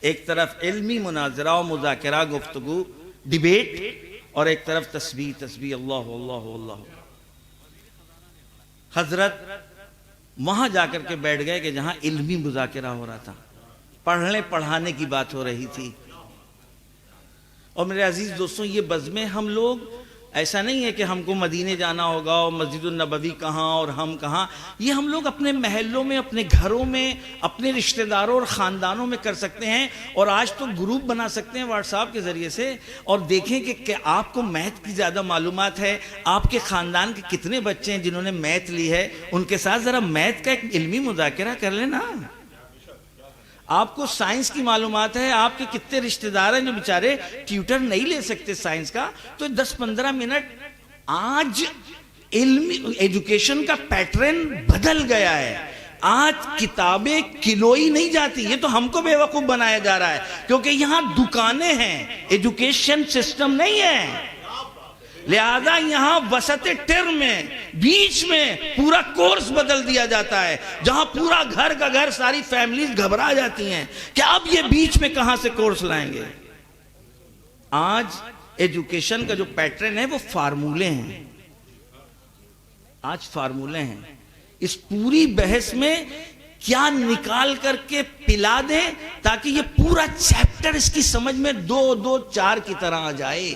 ایک طرف علمی مناظرہ و مذاکرہ، گفتگو، ڈیبیٹ، اور ایک طرف تسبیح تسبیح، اللہ اللہ اللہ. حضرت وہاں جا کر کے بیٹھ گئے کہ جہاں علمی مذاکرہ ہو رہا تھا، پڑھنے پڑھانے کی بات ہو رہی تھی. اور میرے عزیز دوستوں، یہ بزمیں ہم لوگ ایسا نہیں ہے کہ ہم کو مدینے جانا ہوگا اور مسجد النبوی کہاں اور ہم کہاں. یہ ہم لوگ اپنے محلوں میں، اپنے گھروں میں، اپنے رشتہ داروں اور خاندانوں میں کر سکتے ہیں. اور آج تو گروپ بنا سکتے ہیں واٹس ایپ کے ذریعے سے اور دیکھیں کہ آپ کو میتھ کی زیادہ معلومات ہے، آپ کے خاندان کے کتنے بچے ہیں جنہوں نے میتھ لی ہے، ان کے ساتھ ذرا میتھ کا ایک علمی مذاکرہ کر لینا. آپ کو سائنس کی معلومات ہے، آپ کے کتنے رشتہ دار ہیں جو بیچارے ٹیوٹر نہیں لے سکتے سائنس کا، تو 10-15 منٹ. آج علمی ایجوکیشن کا پیٹرن بدل گیا ہے. آج کتابیں کلوئی نہیں جاتی. یہ تو ہم کو بے وقوف بنایا جا رہا ہے کیونکہ یہاں دکانیں ہیں، ایجوکیشن سسٹم نہیں ہے. لہذا یہاں وسط ٹرم میں، بیچ میں پورا کورس بدل دیا جاتا ہے، جہاں پورا گھر کا گھر، ساری فیملیز گھبرا جاتی ہیں کہ اب یہ بیچ میں کہاں سے کورس لائیں گے. آج ایجوکیشن کا جو پیٹرن ہے وہ فارمولے ہیں. آج فارمولے ہیں. اس پوری بحث میں کیا نکال کر کے پلا دیں تاکہ یہ پورا چیپٹر اس کی سمجھ میں 2-2-4 کی طرح آ جائے.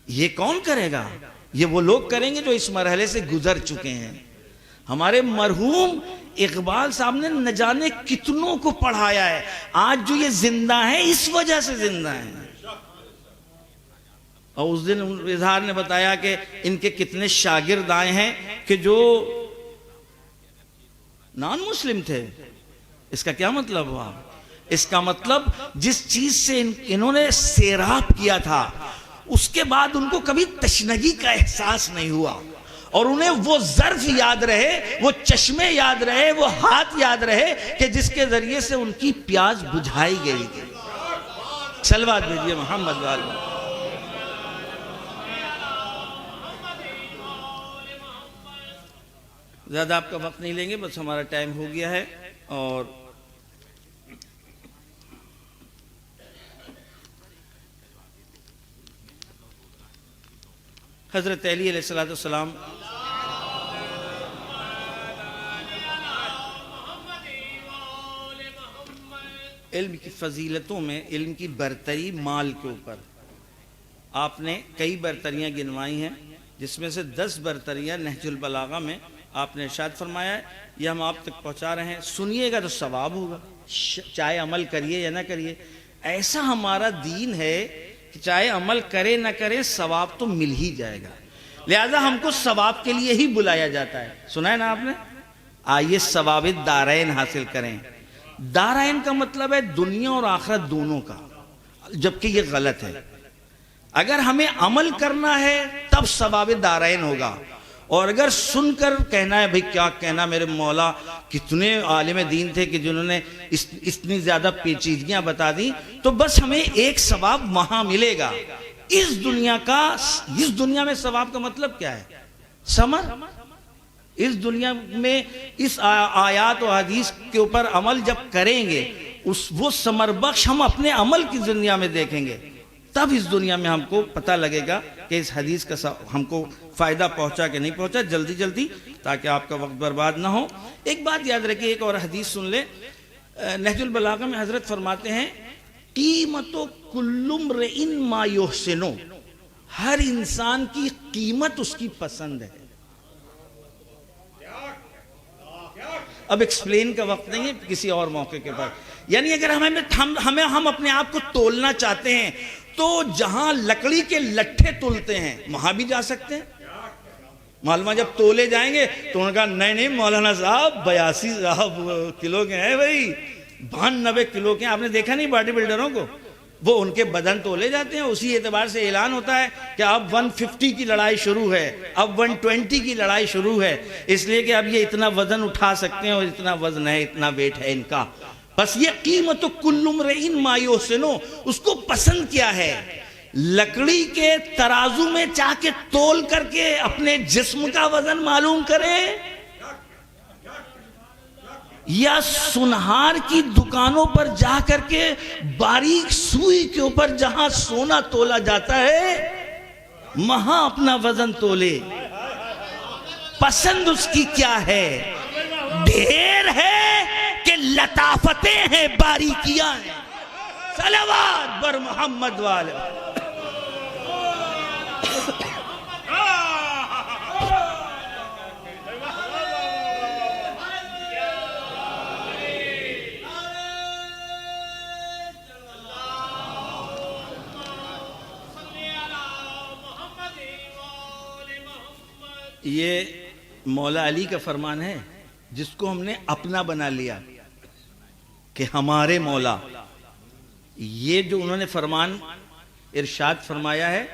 یہ کون کرے گا؟ یہ وہ لوگ کریں گے جو اس مرحلے سے گزر چکے ہیں. ہمارے مرحوم اقبال صاحب نے نہ جانے کتنوں کو پڑھایا ہے. آج جو یہ زندہ ہیں اس وجہ سے زندہ ہیں. اور اس دن اظہار نے بتایا کہ ان کے کتنے شاگرد آئے ہیں کہ جو نان مسلم تھے. اس کا کیا مطلب ہوا؟ اس کا مطلب جس چیز سے انہوں نے سیراب کیا تھا اس کے بعد ان کو کبھی تشنگی کا احساس نہیں ہوا، اور انہیں وہ ظرف یاد رہے، وہ چشمے یاد رہے، وہ ہاتھ یاد رہے کہ جس کے ذریعے سے ان کی پیاس بجھائی گئی تھی. صلوات بھیجیے محمد والے. زیادہ آپ کا وقت نہیں لیں گے، بس ہمارا ٹائم ہو گیا ہے. اور حضرت علی علیہ السلام علم کی فضیلتوں میں علم کی برتری مال کے اوپر آپ نے کئی برتریاں گنوائی ہیں، جس میں سے 10 برتریاں نہج البلاغہ میں آپ نے ارشاد فرمایا ہے. یہ ہم آپ تک پہنچا رہے ہیں. سنیے گا تو ثواب ہوگا، چاہے عمل کریے یا نہ کریے. ایسا ہمارا دین ہے کہ چاہے عمل کرے نہ کرے ثواب تو مل ہی جائے گا. لہذا ہم کو ثواب کے لیے ہی بلایا جاتا ہے. سنا ہے نا آپ نے؟ آئیے ثواب دارین حاصل کریں. دارین کا مطلب ہے دنیا اور آخرت دونوں کا، جبکہ یہ غلط ہے. اگر ہمیں عمل کرنا ہے تب ثواب دارین ہوگا، اور اگر سن کر کہنا ہے بھئی کیا کہنا، میرے مولا کتنے عالم دین تھے کہ جنہوں نے اتنی زیادہ پیچیدگیاں بتا دی، تو بس ہمیں ایک ثواب وہاں ملے گا. اس دنیا میں ثواب کا مطلب کیا ہے؟ ثمر. اس دنیا میں اس آیات و حدیث کے اوپر عمل جب کریں گے وہ ثمر بخش ہم اپنے عمل کی دنیا میں دیکھیں گے، تب اس دنیا میں ہم کو پتہ لگے گا کہ اس حدیث کا ہم کو فائدہ پہنچا کہ نہیں پہنچا. جلدی تاکہ آپ کا وقت برباد نہ ہو. ایک بات یاد رکھیں، ایک اور حدیث سن لیں. نہج البلاغہ میں حضرت فرماتے ہیں قیمت کل امرئ ما یحسن، ہر انسان کی قیمت اس کی پسند ہے. اب ایکسپلین کا وقت نہیں ہے، کسی اور موقع کے بعد. یعنی اگر ہم اپنے آپ کو تولنا چاہتے ہیں تو جہاں لکڑی کے لٹھے تولتے ہیں وہاں بھی جا سکتے ہیں. معلومہ جب تولے جائیں گے تو انہوں نے کہا نہیں مولانا صاحب 82 کلو کے ہیں بھائی، 92 کلو کے ہیں. آپ نے دیکھا نہیں باڈی بلڈروں کو، وہ ان کے بدن تولے جاتے ہیں. اسی اعتبار سے اعلان ہوتا ہے کہ اب 150 کی لڑائی شروع ہے، اب 120 کی لڑائی شروع ہے، اس لیے کہ اب یہ اتنا وزن اٹھا سکتے ہیں اور اتنا وزن ہے، اتنا ویٹ ہے ان کا. بس یہ قیمت کل امرئ ما یحسن، اس کو پسند کیا ہے. لکڑی کے ترازو میں چاہ کے تول کر کے اپنے جسم کا وزن معلوم کرے، یا سنہار کی دکانوں پر جا کر کے باریک سوئی کے اوپر جہاں سونا تولا جاتا ہے وہاں اپنا وزن تولے. پسند اس کی کیا ہے؟ ڈھیر ہے کہ لطافتیں ہیں، باریکیاں ہیں. صلوات بر محمد والے. یہ مولا علی کا فرمان ہے جس کو ہم نے اپنا بنا لیا کہ ہمارے مولا. یہ جو انہوں نے فرمان ارشاد فرمایا ہے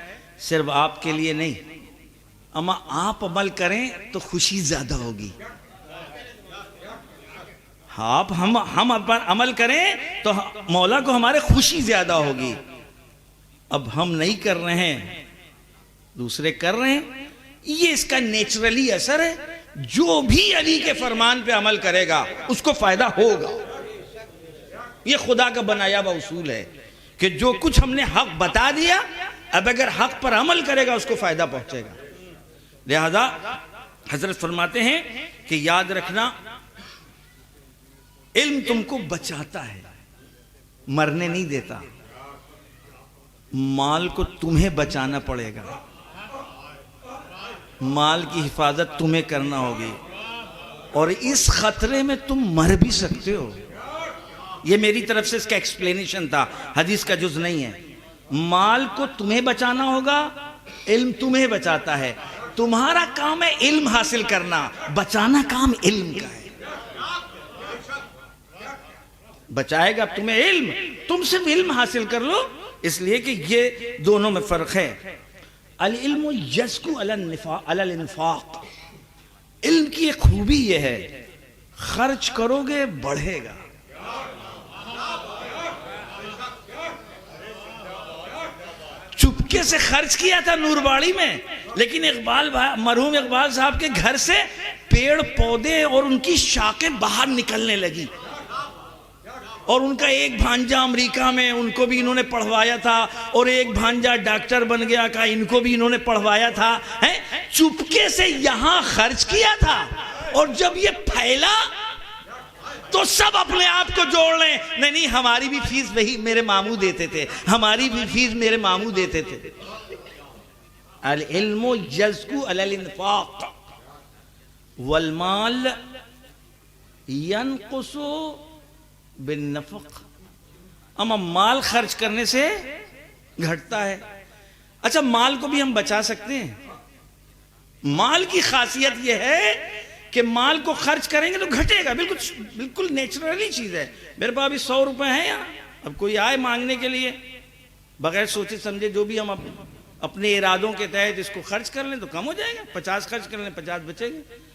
صرف آپ کے لیے نہیں، اما آپ عمل کریں تو خوشی زیادہ ہوگی. ہم عمل کریں تو مولا کو ہمارے خوشی زیادہ ہوگی. اب ہم نہیں کر رہے ہیں، دوسرے کر رہے ہیں، یہ اس کا نیچرلی اثر ہے. جو بھی علی کے فرمان پہ عمل کرے گا اس کو فائدہ ہوگا. یہ خدا کا بنایا ہوا اصول ہے کہ جو کچھ ہم نے حق بتا دیا، اب اگر حق پر عمل کرے گا اس کو فائدہ پہنچے گا. لہذا حضرت فرماتے ہیں کہ یاد رکھنا، علم تم کو بچاتا ہے، مرنے نہیں دیتا. مال کو تمہیں بچانا پڑے گا، مال کی حفاظت تمہیں کرنا ہوگی، اور اس خطرے میں تم مر بھی سکتے ہو. یہ میری طرف سے اس کا ایکسپلینیشن تھا، حدیث کا جز نہیں ہے. مال کو تمہیں بچانا ہوگا، علم تمہیں بچاتا ہے. تمہارا کام ہے علم حاصل کرنا، بچانا کام علم کا ہے. بچائے گا تمہیں علم، تم صرف علم حاصل کر لو. اس لیے کہ یہ دونوں میں فرق ہے. العلم یزکو علی الانفاق. علم کی ایک خوبی یہ ہے، خرچ کرو گے بڑھے گا. چپکے سے خرچ کیا تھا نورباڑی میں، لیکن مرحوم اقبال صاحب کے گھر سے پیڑ پودے اور ان کی شاخیں باہر نکلنے لگی. اور ان کا ایک بھانجا امریکہ میں، ان کو بھی انہوں نے پڑھوایا تھا، اور ایک بھانجا ڈاکٹر بن گیا کا، ان کو بھی انہوں نے پڑھوایا تھا. چپکے سے یہاں خرچ کیا تھا، اور جب یہ پھیلا تو سب اپنے آپ کو جوڑ لیں. نہیں ہماری بھی فیس وہی میرے ماموں دیتے تھے، ہماری بھی فیس میرے ماموں دیتے تھے. العلم یزکو علی الانفاق والمال ینقص بالنفق. اما مال خرچ کرنے سے گھٹتا ہے. اچھا، مال کو بھی ہم بچا سکتے ہیں. مال کی خاصیت یہ ہے کہ مال کو خرچ کریں گے تو گھٹے گا. بالکل نیچرلی چیز ہے. میرے پاس ابھی 100 روپے ہیں یہاں، اب کوئی آئے مانگنے کے لیے، بغیر سوچے سمجھے جو بھی ہم اپنے ارادوں کے تحت اس کو خرچ کر لیں تو کم ہو جائے گا. 50 خرچ کر لیں 50 بچے گے.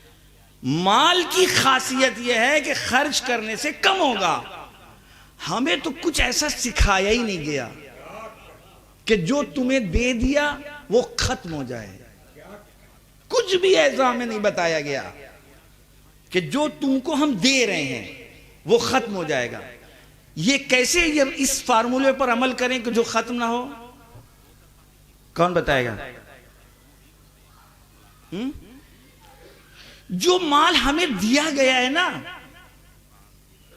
مال کی خاصیت یہ ہے کہ خرچ کرنے سے کم ہوگا. ہمیں تو کچھ ایسا سکھایا ہی نہیں گیا کہ جو تمہیں دے دیا وہ ختم ہو جائے. کچھ بھی ایسا ہمیں نہیں بتایا گیا کہ جو تم کو ہم دے رہے ہیں وہ ختم ہو جائے گا. یہ کیسے اس فارمولے پر عمل کریں کہ جو ختم نہ ہو؟ کون بتائے گا؟ جو مال ہمیں دیا گیا ہے نا،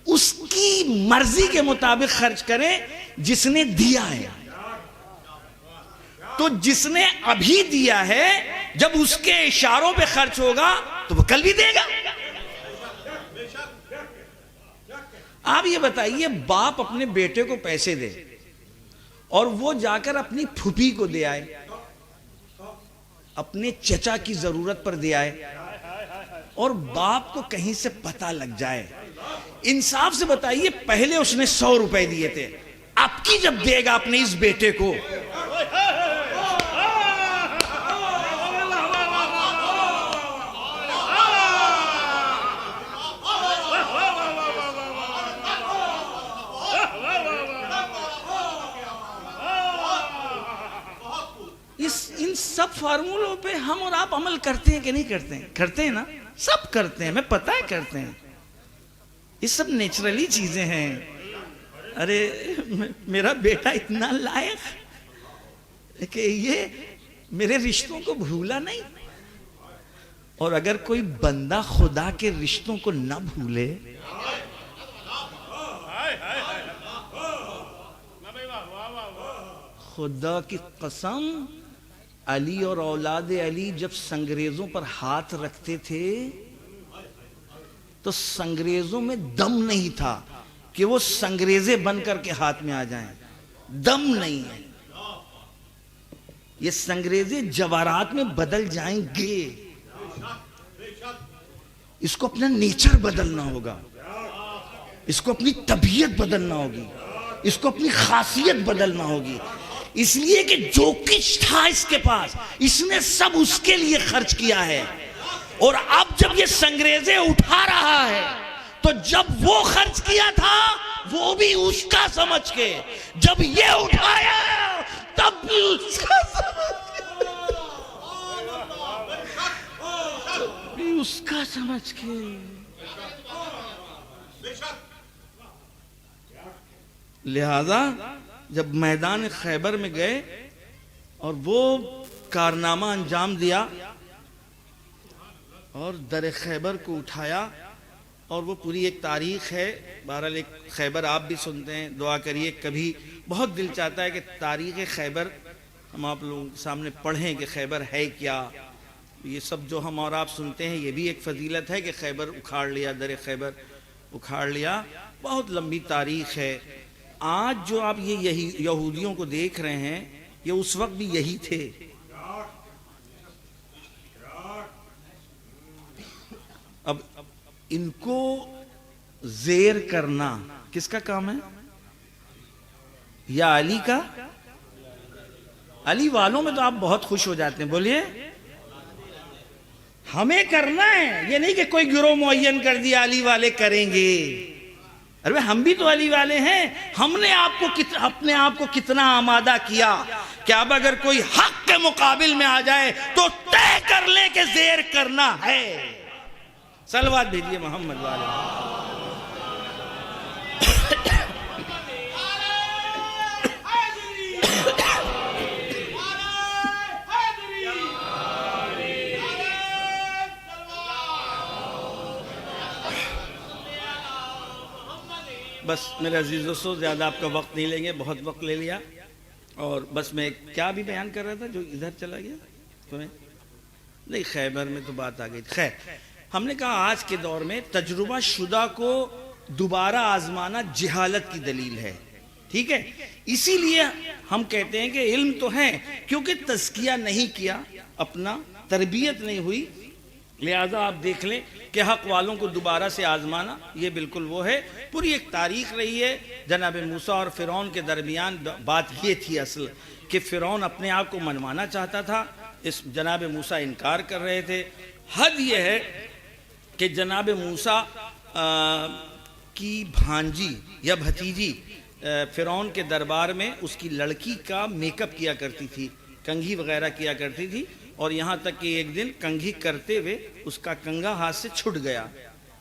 اس کی مرضی کے مطابق خرچ کریں جس نے دیا ہے. تو جس نے ابھی دیا ہے جب اس کے اشاروں پہ خرچ ہوگا تو وہ کل بھی دے گا. آپ یہ بتائیے، باپ اپنے بیٹے کو پیسے دے اور وہ جا کر اپنی پھوپھی کو دے آئے، اپنے چچا کی ضرورت پر دے آئے، اور باپ کو کہیں سے پتہ لگ جائے. انصاف سے بتائیے، پہلے اس نے 100 روپے دیے تھے، اب کی جب دے گا اپنے اس بیٹے کو، ان سب فارمولوں پہ ہم اور آپ عمل کرتے ہیں کہ نہیں کرتے ہیں؟ کرتے ہیں نا، سب کرتے ہیں، میں پتہ ہے کرتے ہیں. یہ سب نیچرلی چیزیں ہیں. ارے میرا بیٹا اتنا لائق کہ یہ میرے رشتوں کو بھولا نہیں. اور اگر کوئی بندہ خدا کے رشتوں کو نہ بھولے، خدا کی قسم، علی اور اولاد علی جب سنگریزوں پر ہاتھ رکھتے تھے تو سنگریزوں میں دم نہیں تھا کہ وہ سنگریزے بن کر کے ہاتھ میں آ جائیں. دم نہیں ہے. یہ سنگریزے جواہرات میں بدل جائیں گے. اس کو اپنا نیچر بدلنا ہوگا، اس کو اپنی طبیعت بدلنا ہوگی، اس کو اپنی خاصیت بدلنا ہوگی، اس لیے کہ جو کچھ تھا اس کے پاس اس نے سب اس کے لیے خرچ کیا ہے، اور اب جب یہ سنگریزیں اٹھا رہا ہے تو جب وہ خرچ کیا تھا وہ بھی اس کا سمجھ کے، جب یہ اٹھایا تب بھی اس کا سمجھ کے، لہذا جب میدان خیبر میں گئے اور وہ کارنامہ انجام دیا اور در خیبر کو اٹھایا، اور وہ پوری ایک تاریخ ہے، بہرحال ایک خیبر آپ بھی سنتے ہیں، دعا کریے کبھی، بہت دل چاہتا ہے کہ تاریخ خیبر ہم آپ لوگوں کے سامنے پڑھیں کہ خیبر ہے کیا، یہ سب جو ہم اور آپ سنتے ہیں یہ بھی ایک فضیلت ہے کہ خیبر اکھاڑ لیا، در خیبر اکھاڑ لیا، بہت لمبی تاریخ ہے۔ آج جو آپ یہ یہودیوں کو دیکھ رہے ہیں یہ اس وقت بھی یہی تھے، اب ان کو زیر کرنا کس کا کام ہے؟ یا علی کا؟ علی والوں میں تو آپ بہت خوش ہو جاتے ہیں، بولیے ہمیں کرنا ہے، یہ نہیں کہ کوئی گروہ معین کر دیا علی والے کریں گے، ارے ہم بھی تو علی والے ہیں، ہم نے اپنے آپ کو کتنا آمادہ کیا کہ اب اگر کوئی حق کے مقابل میں آ جائے تو طے کر لے کہ زیر کرنا ہے۔ صلوات بھیجیے محمد والے۔ بس میرے عزیز دوستو زیادہ آپ کا وقت نہیں لیں گے، بہت وقت لے لیا، اور بس میں کیا بھی بیان کر رہا تھا جو ادھر چلا گیا تمہیں نہیں، خیبر میں تو بات آ گئی۔ خیر، ہم نے کہا آج کے دور میں تجربہ شدہ کو دوبارہ آزمانا جہالت کی دلیل ہے، ٹھیک ہے، اسی لیے ہم کہتے ہیں کہ علم تو ہے، کیونکہ تزکیہ نہیں کیا، اپنا تربیت نہیں ہوئی، لہذا آپ دیکھ لیں کہ حق والوں کو دوبارہ سے آزمانا یہ بالکل وہ ہے۔ پوری ایک تاریخ رہی ہے جناب موسیٰ اور فرعون کے درمیان، بات یہ تھی اصل کہ فرعون اپنے آپ کو منوانا چاہتا تھا، اس جناب موسیٰ انکار کر رہے تھے۔ حد یہ ہے کہ جناب موسیٰ کی بھانجی یا بھتیجی فرعون کے دربار میں اس کی لڑکی کا میک اپ کیا کرتی تھی، کنگھی وغیرہ کیا کرتی تھی، اور یہاں تک کہ ایک دن کنگھی کرتے ہوئے اس کا کنگھا ہاتھ سے چھٹ گیا۔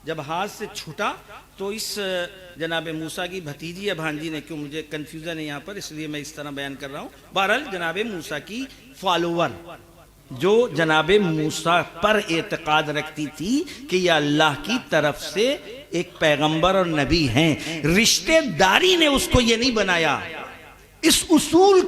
جب ہاتھ سے چھٹا تو اس جناب موسیٰ کی بھتیجی یا بھانجی نے، کیوں مجھے کنفیوژن ہے یہاں پر اس لیے میں اس طرح بیان کر رہا ہوں، بہرحال جناب موسیٰ کی فالوور جو جناب موسیٰ پر اعتقاد رکھتی تھی کہ یہ اللہ کی طرف سے ایک پیغمبر اور نبی ہیں، رشتہ داری نے اس کو یہ نہیں بنایا، اس اصول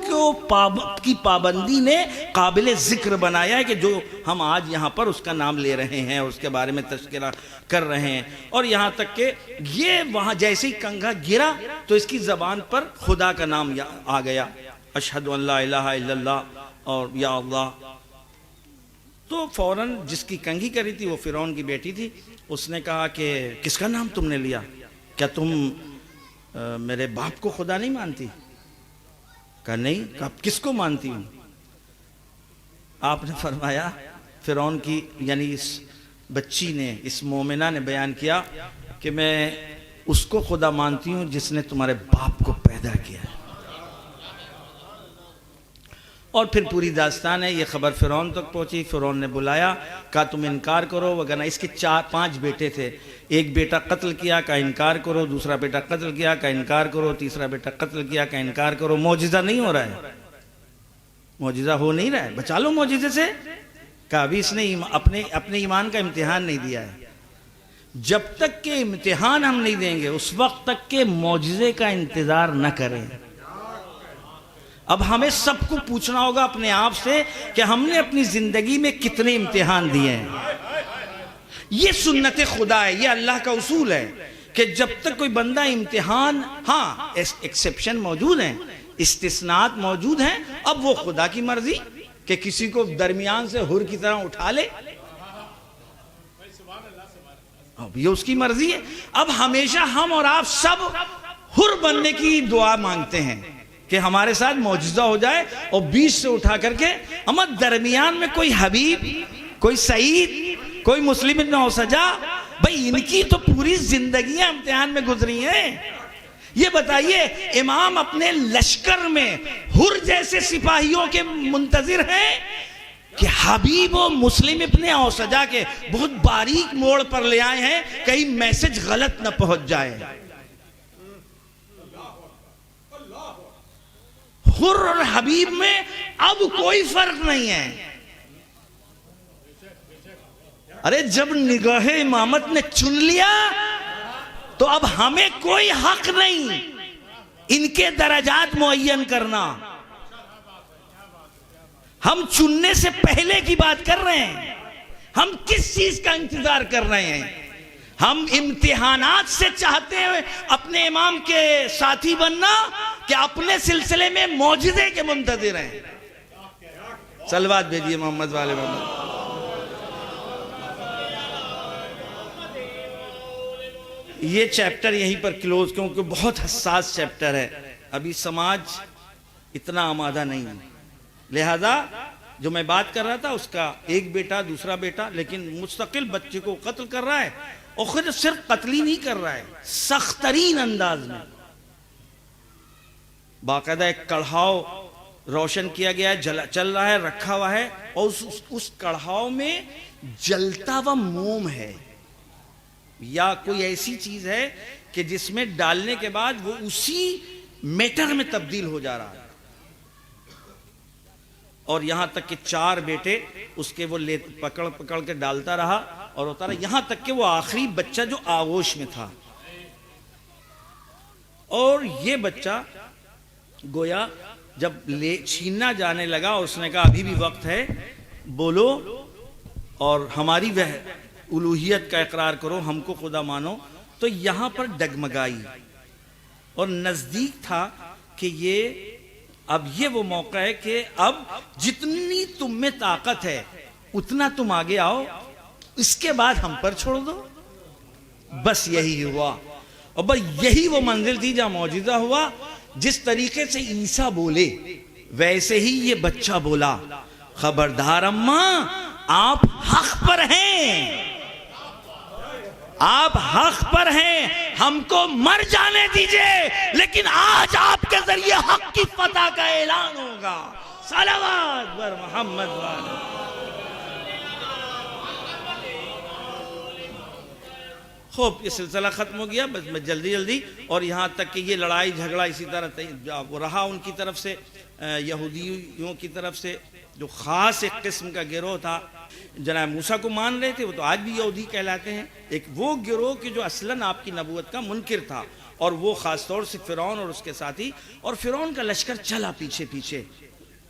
کی پابندی نے قابل ذکر بنایا ہے کہ جو ہم آج یہاں پر اس کا نام لے رہے ہیں اور اس کے بارے میں تذکرہ کر رہے ہیں، اور یہاں تک کہ یہ وہاں جیسے ہی کنگھا گرا تو اس کی زبان پر خدا کا نام آ گیا، اشہد ان لا الہ الا اللہ اور یا اللہ۔ تو فوراً جس کی کنگھی کری تھی وہ فرعون کی بیٹی تھی، اس نے کہا کہ کس کا نام تم نے لیا؟ کیا تم میرے باپ کو خدا نہیں مانتی؟ کہا نہیں۔ کہا کس کو مانتی ہوں؟ آپ نے فرمایا، فرعون کی یعنی اس بچی نے، اس مومنہ نے بیان کیا کہ میں اس کو خدا مانتی ہوں جس نے تمہارے باپ کو پیدا کیا ہے۔ اور پھر پوری داستان ہے، یہ خبر فرعون تک پہنچی، فرعون نے بلایا، کہا تم انکار کرو، وگرنہ اس کے 4-5 بیٹے تھے، ایک بیٹا قتل کیا، کہا انکار کرو، دوسرا بیٹا قتل کیا، کہا انکار کرو، تیسرا بیٹا قتل کیا، کہا انکار کرو، معجزہ نہیں ہو رہا ہے، معجزہ ہو نہیں رہا ہے، بچا لو معجزے سے۔ کہا ابھی اس نے اپنے ایمان کا امتحان نہیں دیا ہے، جب تک کہ امتحان ہم نہیں دیں گے اس وقت تک کہ معجزے کا انتظار نہ کریں۔ اب ہمیں سب کو پوچھنا ہوگا اپنے آپ سے کہ ہم نے اپنی زندگی میں کتنے امتحان دیے ہیں۔ یہ سنت خدا ہے، یہ اللہ کا اصول ہے کہ جب تک کوئی بندہ امتحان، ہاں ایکسیپشن موجود ہیں، استثناءات موجود ہیں، اب وہ خدا کی مرضی کہ کسی کو درمیان سے حر کی طرح اٹھا لے، اب یہ اس کی مرضی ہے. اب ہمیشہ ہم اور آپ سب حر بننے کی دعا مانگتے ہیں کہ ہمارے ساتھ معجزہ ہو جائے اور بیچ سے اٹھا کر کے اما درمیان میں کوئی حبیب، کوئی سعید، کوئی مسلم ابن اوسجا، بھئی ان کی تو پوری زندگیاں امتحان میں گزری ہیں. یہ بتائیے امام اپنے لشکر میں حر جیسے سپاہیوں کے منتظر ہیں کہ حبیب و مسلم ابن اوسجا کے بہت باریک موڑ پر لے آئے ہیں کہیں میسج غلط نہ پہنچ جائے. حر اور حبیب میں اب کوئی فرق نہیں ہے. ارے جب نگاہ امامت نے چن لیا تو اب ہمیں کوئی حق نہیں ان کے درجات معین کرنا. ہم چننے سے پہلے کی بات کر رہے ہیں. ہم کس چیز کا انتظار کر رہے ہیں؟ ہم امتحانات سے چاہتے ہیں اپنے امام کے ساتھی بننا کہ اپنے سلسلے میں معجزے کے منتظر ہیں؟ صلوات بھیجیے محمد والے محمد. یہ چیپٹر یہیں پر کلوز، کیونکہ بہت حساس چیپٹر ہے. ابھی سماج اتنا آمادہ نہیں ہے. لہذا جو میں بات کر رہا تھا اس کا ایک بیٹا، دوسرا بیٹا، لیکن مستقل بچے کو قتل کر رہا ہے. اور خود صرف قتل ہی نہیں کر رہا ہے، سخت ترین انداز میں. باقاعدہ ایک کڑھاؤ روشن کیا گیا ہے، چل رہا ہے، رکھا ہوا ہے، اور اس کڑھاؤ میں جلتا ہوا موم ہے یا کوئی ایسی چیز ہے کہ جس میں ڈالنے کے بعد وہ اسی میٹر میں تبدیل ہو جا رہا ہے. اور یہاں تک کہ 4 بیٹے اس کے وہ پکڑ کے ڈالتا رہا اور ہوتا رہا، یہاں تک کہ وہ آخری بچہ جو آغوش میں تھا. اور یہ بچہ گویا جب چھیننا جانے لگا، اس نے کہا ابھی بھی وقت ہے، بولو اور ہماری وہ الوہیت کا اقرار کرو، ہم کو خدا مانو. تو یہاں پر ڈگمگائی اور نزدیک تھا کہ اب یہ وہ موقع ہے کہ اب جتنی تم میں طاقت ہے اتنا تم آگے آؤ، اس کے بعد ہم پر چھوڑ دو. بس یہی ہوا. اور بس یہی وہ منزل تھی جہاں معجزہ ہوا. جس طریقے سے عیسیٰ بولے ویسے ہی یہ بچہ بولا، خبردار اماں آپ حق پر ہیں، آپ حق پر ہیں، ہم کو مر جانے دیجئے، لیکن آج آپ کے ذریعے حق کی فتح کا اعلان ہوگا. صلوات بر محمد والے. خوب یہ سلسلہ ختم ہو گیا. بس میں جلدی اور یہاں تک کہ یہ لڑائی جھگڑا اسی طرح وہ رہا ان کی طرف سے، یہودیوں کی طرف سے جو خاص ایک قسم کا گروہ تھا جناب موسیٰ کو مان رہے تھے، وہ تو آج بھی یہودی کہلاتے ہیں. ایک وہ گروہ کہ جو اصلاً آپ کی نبوت کا منکر تھا، اور وہ خاص طور سے فرعون اور اس کے ساتھی. اور فرعون کا لشکر چلا پیچھے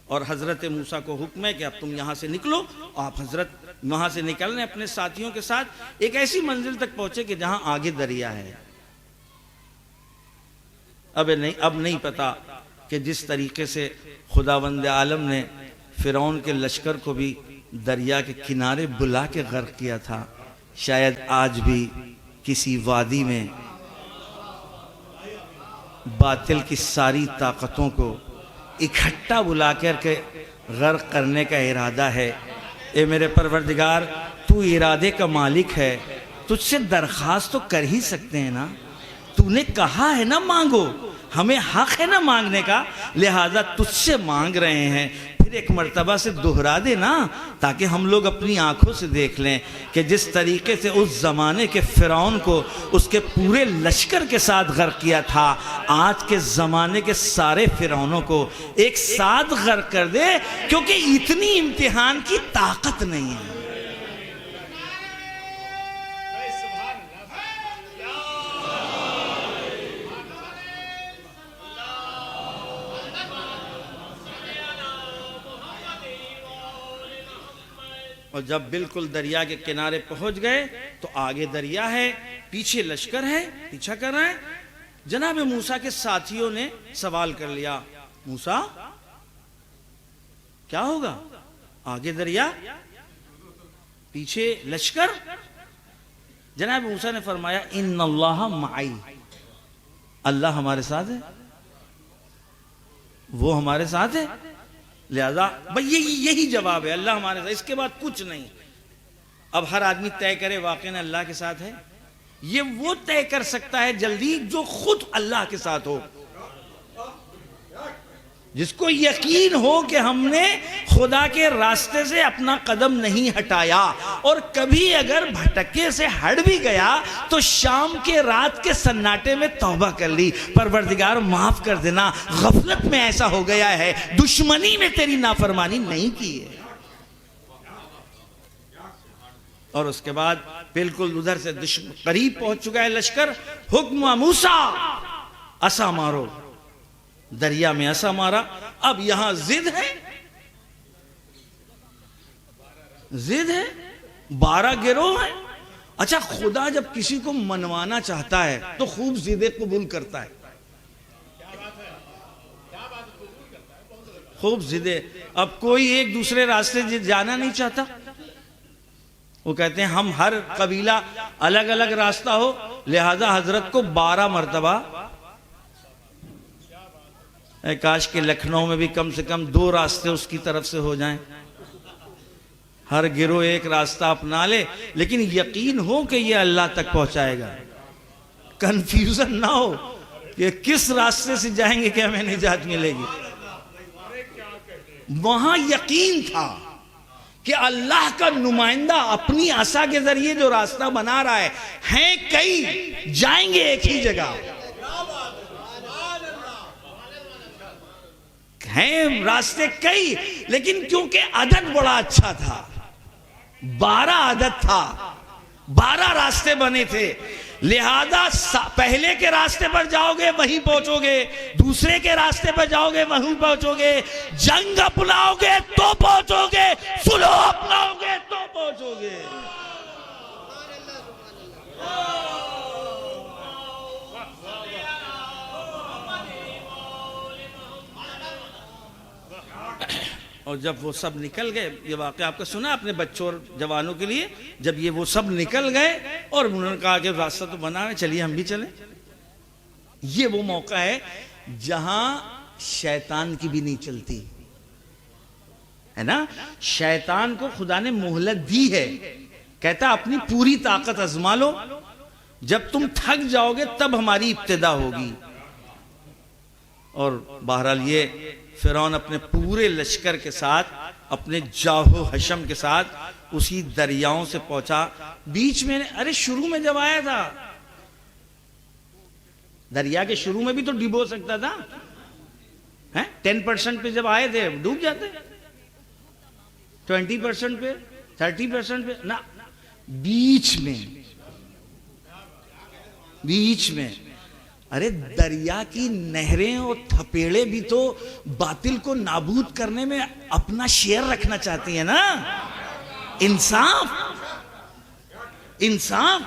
اور حضرت موسیٰ کو حکم ہے کہ اب تم یہاں سے نکلو. آپ حضرت وہاں سے نکلنے اپنے ساتھیوں کے ساتھ ایک ایسی منزل تک پہنچے کہ جہاں آگے دریا ہے. اب نہیں پتا کہ جس طریقے سے خداوند عالم نے فرعون کے لشکر کو بھی دریا کے کنارے بلا کے غرق کیا تھا، شاید آج بھی کسی وادی میں باطل کی ساری طاقتوں کو اکٹھا بلا کر کے غرق کرنے کا ارادہ ہے. اے میرے پروردگار، تو ارادے کا مالک ہے، تجھ سے درخواست تو کر ہی سکتے ہیں نا. تو نے کہا ہے نا مانگو، ہمیں حق ہے نا مانگنے کا، لہذا تجھ سے مانگ رہے ہیں. پھر ایک مرتبہ سے دہرا دے نا، تاکہ ہم لوگ اپنی آنکھوں سے دیکھ لیں کہ جس طریقے سے اس زمانے کے فرعون کو اس کے پورے لشکر کے ساتھ غرق کیا تھا، آج کے زمانے کے سارے فرعونوں کو ایک ساتھ غرق کر دے، کیونکہ اتنی امتحان کی طاقت نہیں ہے. اور جب بالکل دریا کے کنارے پہنچ گئے تو آگے دریا ہے، پیچھے لشکر ہے، پیچھا کر رہا ہے. جناب موسیٰ کے ساتھیوں نے سوال کر لیا، موسیٰ کیا ہوگا؟ آگے دریا، پیچھے لشکر. جناب موسیٰ نے فرمایا ان اللہ معی، اللہ ہمارے ساتھ ہے، وہ ہمارے ساتھ ہے، لہذا یہی جواب ہے، اللہ ہمارے ساتھ، اس کے بعد کچھ نہیں۔ اب ہر آدمی طے کرے واقعی اللہ کے ساتھ ہے، یہ وہ طے کر سکتا ہے جلدی جو خود اللہ کے ساتھ ہو، جس کو یقین ہو کہ ہم نے خدا کے راستے سے اپنا قدم نہیں ہٹایا، اور کبھی اگر بھٹکے سے ہٹ بھی گیا تو شام کے رات کے سناٹے میں توبہ کر لی، پروردگار معاف کر دینا، غفلت میں ایسا ہو گیا ہے، دشمنی میں تیری نافرمانی نہیں کی ہے۔ اور اس کے بعد بالکل ادھر سے قریب پہنچ چکا ہے لشکر، حکم موسیٰ عصا مارو، دریا میں عصا مارا۔ اب یہاں ضد ہے، 12 گروہ ہیں۔ اچھا، خدا جب کسی کو منوانا چاہتا ہے تو خوب ضدیں قبول کرتا ہے، خوب ضدیں۔ اب کوئی ایک دوسرے راستے جانا نہیں چاہتا، وہ کہتے ہیں ہم ہر قبیلہ الگ الگ راستہ ہو، لہذا حضرت کو 12 مرتبہ، کاش کہ لکھنؤ میں بھی کم سے کم 2 راستے اس کی طرف سے ہو جائیں، ہر گروہ ایک راستہ اپنا لے، لیکن یقین ہو کہ یہ اللہ تک پہنچائے گا، کنفیوژن نہ ہو کہ کس راستے سے جائیں گے کہ ہمیں نجات ملے گی۔ وہاں یقین تھا کہ اللہ کا نمائندہ اپنی عصا کے ذریعے جو راستہ بنا رہا ہے، ہیں کئی، جائیں گے ایک ہی جگہ، ہیں راستے کئی، لیکن کیونکہ عدد بڑا اچھا تھا، 12 عدد تھا، 12 راستے بنے تھے، لہذا پہلے کے راستے پر جاؤ گے وہیں پہنچو گے، دوسرے کے راستے پر جاؤ گے وہیں پہنچو گے، جنگ اپناؤ گے تو پہنچو گے، صلح اپناؤ گے تو پہنچو گے۔ اور جب وہ سب نکل گئے، یہ واقعہ آپ کا سنا اپنے بچوں اور جوانوں کے لیے، جب یہ وہ سب نکل گئے اور انہوں نے کہا کہ راستہ تو بنا ہے، چلیے ہم بھی چلیں، یہ وہ موقع ہے جہاں شیطان کی بھی نہیں چلتی ہے نا۔ شیطان کو خدا نے مہلت دی ہے، کہتا اپنی پوری طاقت آزما لو، جب تم تھک جاؤ گے تب ہماری ابتدا ہوگی۔ اور بہرحال یہ فرعون اپنے پورے لشکر کے ساتھ، اپنے جاہو حشم کے ساتھ اسی دریاؤں سے پہنچا۔ بیچ میں شروع میں جب آیا تھا، دریا کے شروع میں بھی تو ڈبو سکتا تھا، 10% پہ جب آئے تھے ڈوب جاتے، 20% پہ، 30% پہ نہ، بیچ میں ارے دریا کی نہریں اور تھپیڑے بھی تو باطل کو نابود کرنے میں اپنا شیئر رکھنا چاہتی ہیں نا۔ انصاف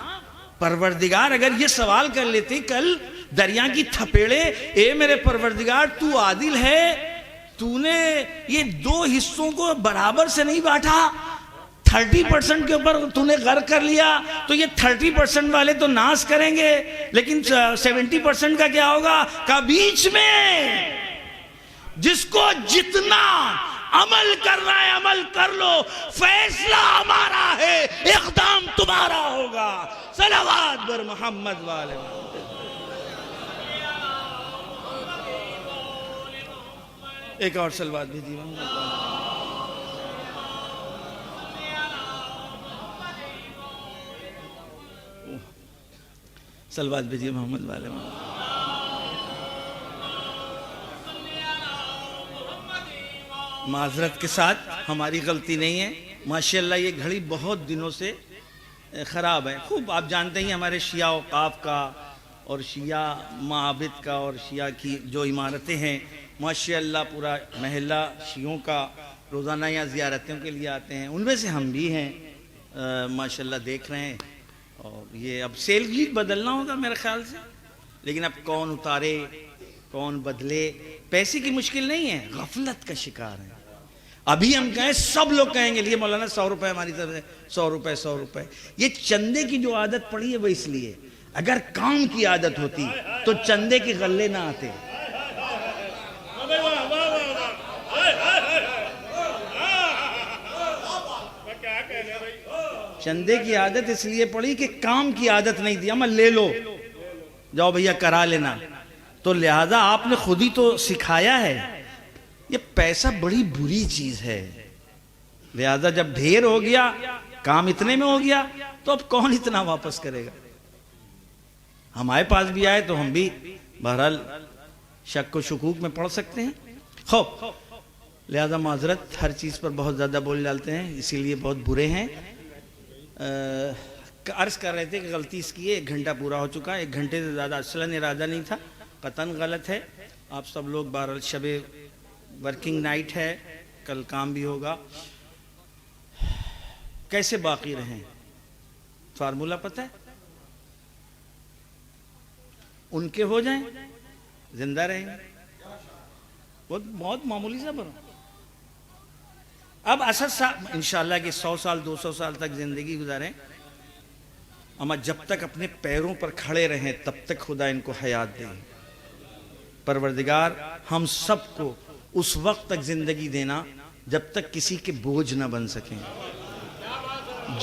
پروردگار اگر یہ سوال کر لیتی کل دریا کی تھپیڑے، اے میرے پروردگار تو عادل ہے، تو نے یہ 2 حصوں کو برابر سے نہیں بانٹا، 30% کے اوپر تو نے غرق کر لیا، تو یہ 30% والے تو ناس کریں گے، لیکن 70% کا کیا ہوگا؟ کا بیچ میں جس کو جتنا عمل کرنا ہے عمل کر لو، فیصلہ ہمارا ہے، اقدام تمہارا ہوگا۔ صلوات بر محمد والے ایک اور صلوات بھیجیے صلوات بھیجیے محمد والے۔ معذرت کے ساتھ، ہماری غلطی نہیں ہے، ماشاءاللہ یہ گھڑی بہت دنوں سے خراب ہے۔ خوب آپ جانتے ہیں ہمارے شیعہ اوقاف کا اور شیعہ معابد کا اور شیعہ کی جو عمارتیں ہیں، ماشاءاللہ پورا محلہ شیعوں کا روزانہ یہاں زیارتوں کے لیے آتے ہیں، ان میں سے ہم بھی ہیں، ماشاءاللہ دیکھ رہے ہیں۔ اور یہ اب سیل گیٹ بدلنا ہوگا میرے خیال سے، لیکن اب کون اتارے کون بدلے، پیسے کی مشکل نہیں ہے، غفلت کا شکار ہے۔ ابھی ہم کہیں سب لوگ کہیں گے لیے مولانا 100 روپے ہماری طرف سے، 100 روپے 100 روپے. یہ چندے کی جو عادت پڑی ہے وہ اس لیے، اگر کام کی عادت ہوتی تو چندے کے غلے نہ آتے. چندے کی عادت اس لیے پڑی کہ کام کی عادت نہیں تھی. لے لو جاؤ بھیا کرا لینا، تو لہذا آپ نے خود ہی تو سکھایا ہے. یہ پیسہ بڑی بری چیز ہے، لہذا جب ڈھیر ہو گیا، کام اتنے میں ہو گیا، تو اب کون اتنا واپس کرے گا. ہمارے پاس بھی آئے تو ہم بھی بہرحال شک و شکوک میں پڑھ سکتے ہیں. خوب لہذا معذرت، ہر چیز پر بہت زیادہ بول ڈالتے ہیں، اسی لیے بہت برے ہیں. عرض کر رہے تھے کہ غلطی اس کی ہے، 1 گھنٹہ پورا ہو چکا. 1 گھنٹے سے زیادہ اصلاً ارادہ نہیں تھا، قطعاً غلط ہے. آپ سب لوگ بہرحال شب ورکنگ نائٹ ہے، کل کام بھی ہوگا. کیسے باقی رہیں؟ فارمولہ پتہ ہے؟ ان کے ہو جائیں، زندہ رہیں گے. بہت معمولی سا بڑا. اب اسد صاحب انشاءاللہ کہ 100 سال 200 سال تک زندگی گزاریں، اما جب تک اپنے پیروں پر کھڑے رہیں تب تک خدا ان کو حیات دے. پروردگار ہم سب کو اس وقت تک زندگی دینا جب تک کسی کے بوجھ نہ بن سکیں.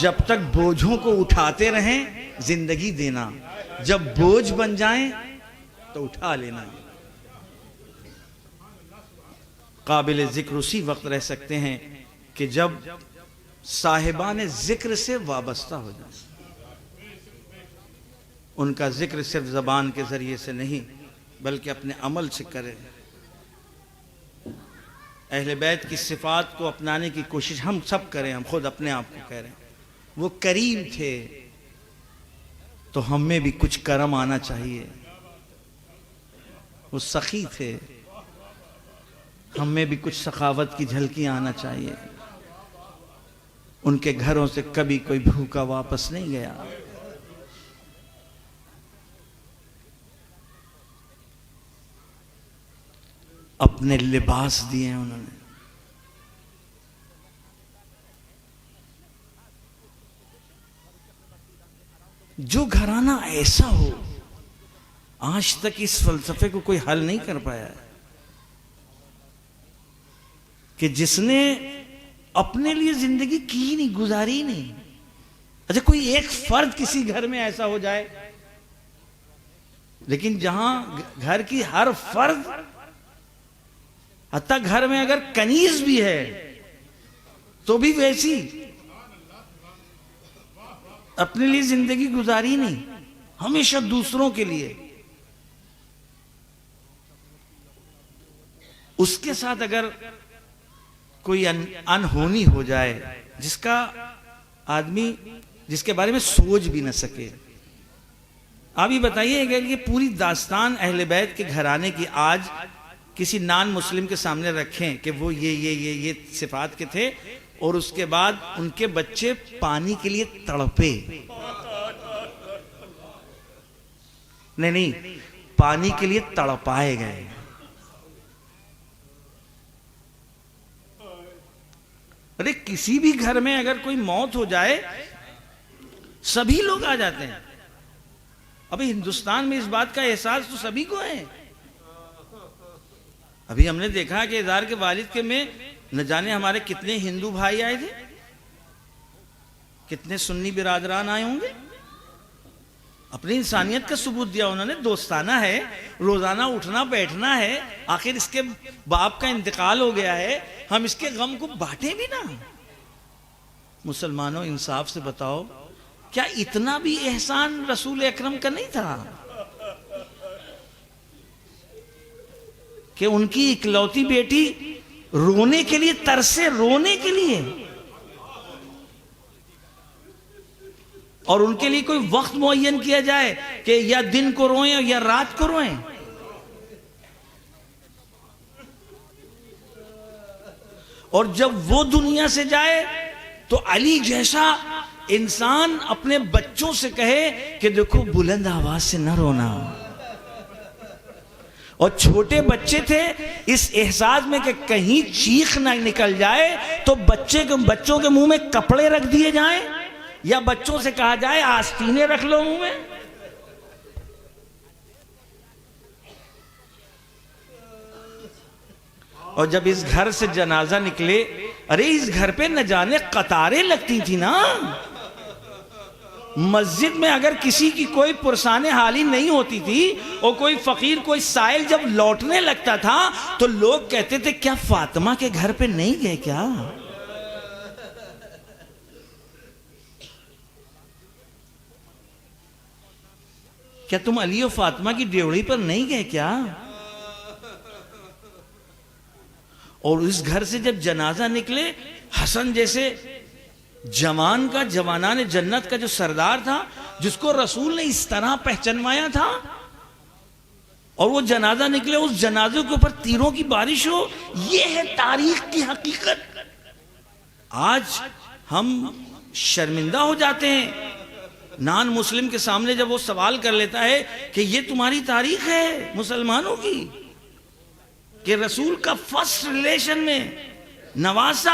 جب تک بوجھوں کو اٹھاتے رہیں زندگی دینا، جب بوجھ بن جائیں تو اٹھا لینا. قابل ذکر اسی وقت رہ سکتے ہیں کہ جب صاحبان ذکر سے وابستہ ہو جائیں. ان کا ذکر صرف زبان کے ذریعے سے نہیں بلکہ اپنے عمل سے کرے. اہل بیت کی صفات کو اپنانے کی کوشش ہم سب کریں. ہم خود اپنے آپ کو کہہ رہے ہیں وہ کریم تھے تو ہم میں بھی کچھ کرم آنا چاہیے. وہ سخی تھے، ہم میں بھی کچھ سخاوت کی جھلکیاں آنا چاہیے. ان کے گھروں سے کبھی کوئی بھوکا واپس نہیں گیا. اپنے لباس دیے انہوں نے. جو گھرانہ ایسا ہو، آج تک اس فلسفے کو کوئی حل نہیں کر پایا ہے کہ جس نے اپنے لیے زندگی کی نہیں، گزاری نہیں. اچھا کوئی ایک فرد کسی گھر میں ایسا ہو جائے، لیکن جہاں گھر کی ہر فرد، حتیٰ گھر میں اگر کنیز بھی ہے تو بھی ویسی اپنے لیے زندگی گزاری نہیں، ہمیشہ دوسروں کے لیے. اس کے ساتھ اگر کوئی انہونی ہو جائے جس کا آدمی جس کے بارے میں سوچ بھی نہ سکے. آپ یہ بتائیے کہ یہ پوری داستان اہل بیت کے گھرانے کی آج کسی نان مسلم کے سامنے رکھیں کہ وہ یہ صفات کے تھے، اور اس کے بعد ان کے بچے پانی کے لیے تڑپے. نہیں پانی کے لیے تڑپائے گئے. ارے کسی بھی گھر میں اگر کوئی موت ہو جائے سبھی لوگ آ جاتے ہیں. ابھی ہندوستان میں اس بات کا احساس تو سبھی کو ہے. ابھی ہم نے دیکھا کہ اظہار کے والد کے میں نہ جانے ہمارے کتنے ہندو بھائی آئے تھے، کتنے سنی برادران آئے ہوں گے. اپنی انسانیت کا ثبوت دیا انہوں نے. دوستانہ ہے، روزانہ اٹھنا بیٹھنا ہے. آخر اس کے باپ کا انتقال ہو گیا ہے، ہم اس کے غم کو بانٹیں بھی نا. مسلمانوں انصاف سے بتاؤ، کیا اتنا بھی احسان رسول اکرم کا نہیں تھا کہ ان کی اکلوتی بیٹی رونے کے لیے ترسے، رونے کے لیے، اور ان کے لیے کوئی وقت معین کیا جائے کہ یا دن کو روئیں یا رات کو روئیں؟ اور جب وہ دنیا سے جائے تو علی جیسا انسان اپنے بچوں سے کہے کہ دیکھو بلند آواز سے نہ رونا. اور چھوٹے بچے تھے، اس احساس میں کہ کہیں چیخ نہ نکل جائے تو بچوں کے منہ میں کپڑے رکھ دیے جائیں یا بچوں سے کہا جائے آستینے رکھ لو منہ میں. اور جب اس گھر سے جنازہ نکلے، ارے اس گھر پہ نہ جانے قطاریں لگتی تھی نا. مسجد میں اگر کسی کی کوئی پرسان حالی نہیں ہوتی تھی اور کوئی فقیر کوئی سائل جب لوٹنے لگتا تھا تو لوگ کہتے تھے کیا فاطمہ کے گھر پہ نہیں گئے کیا؟ کیا تم علی و فاطمہ کی ڈیوڑی پر نہیں گئے کیا؟ اور اس گھر سے جب جنازہ نکلے، حسن جیسے جوان کا، جوانان جنت کا جو سردار تھا، جس کو رسول نے اس طرح پہچنوایا تھا، اور وہ جنازہ نکلے، اس جنازے کے اوپر تیروں کی بارش ہو. یہ ہے تاریخ کی حقیقت. آج ہم شرمندہ ہو جاتے ہیں نان مسلم کے سامنے جب وہ سوال کر لیتا ہے کہ یہ تمہاری تاریخ ہے مسلمانوں کی، کہ رسول کا فرسٹ ریلیشن میں نواسا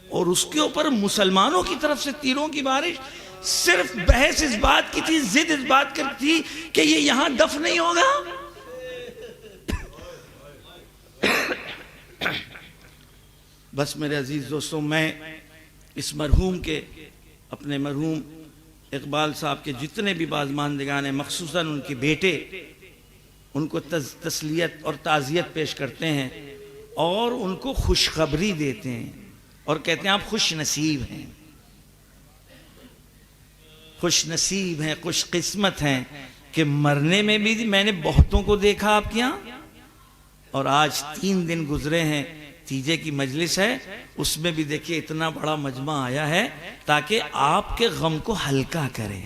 اور اس کے اوپر مسلمانوں کی طرف سے تیروں کی بارش. صرف بحث اس بات کی تھی، ضد اس بات کی تھی کہ یہ یہاں دفن نہیں ہوگا. بس میرے عزیز دوستوں، میں اس مرحوم کے، اپنے مرحوم اقبال صاحب کے جتنے بھی بازماندگان ہیں، مخصوصاً ان کے بیٹے، ان کو تسلیت اور تعزیت پیش کرتے ہیں اور ان کو خوشخبری دیتے ہیں اور کہتے ہیں آپ خوش نصیب ہیں، خوش نصیب ہیں، خوش قسمت ہیں کہ مرنے میں بھی میں نے بہتوں کو دیکھا آپ کے یہاں، اور آج 3 دن گزرے ہیں، تیجے کی مجلس ہے، اس میں بھی دیکھیے اتنا بڑا مجمع آیا ہے تاکہ آپ کے غم کو ہلکا کریں.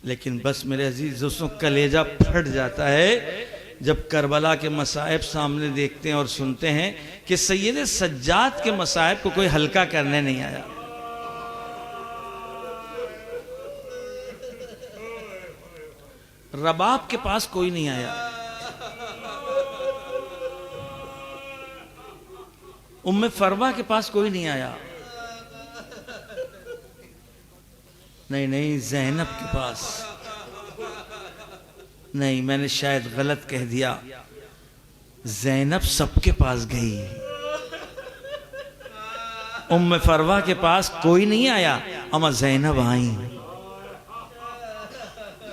لیکن بس میرے عزیز دوستوں، کلیجہ پھٹ جاتا ہے جب کربلا کے مصائب سامنے دیکھتے ہیں اور سنتے ہیں کہ سید سجاد کے مصائب کو کوئی ہلکا کرنے نہیں آیا. رباب کے پاس کوئی نہیں آیا، ام فروہ کے پاس کوئی نہیں آیا، نہیں زینب کے پاس نہیں، میں نے شاید غلط کہہ دیا، زینب سب کے پاس گئی، ام فروہ کے پاس کوئی نہیں آیا، اما زینب آئیں.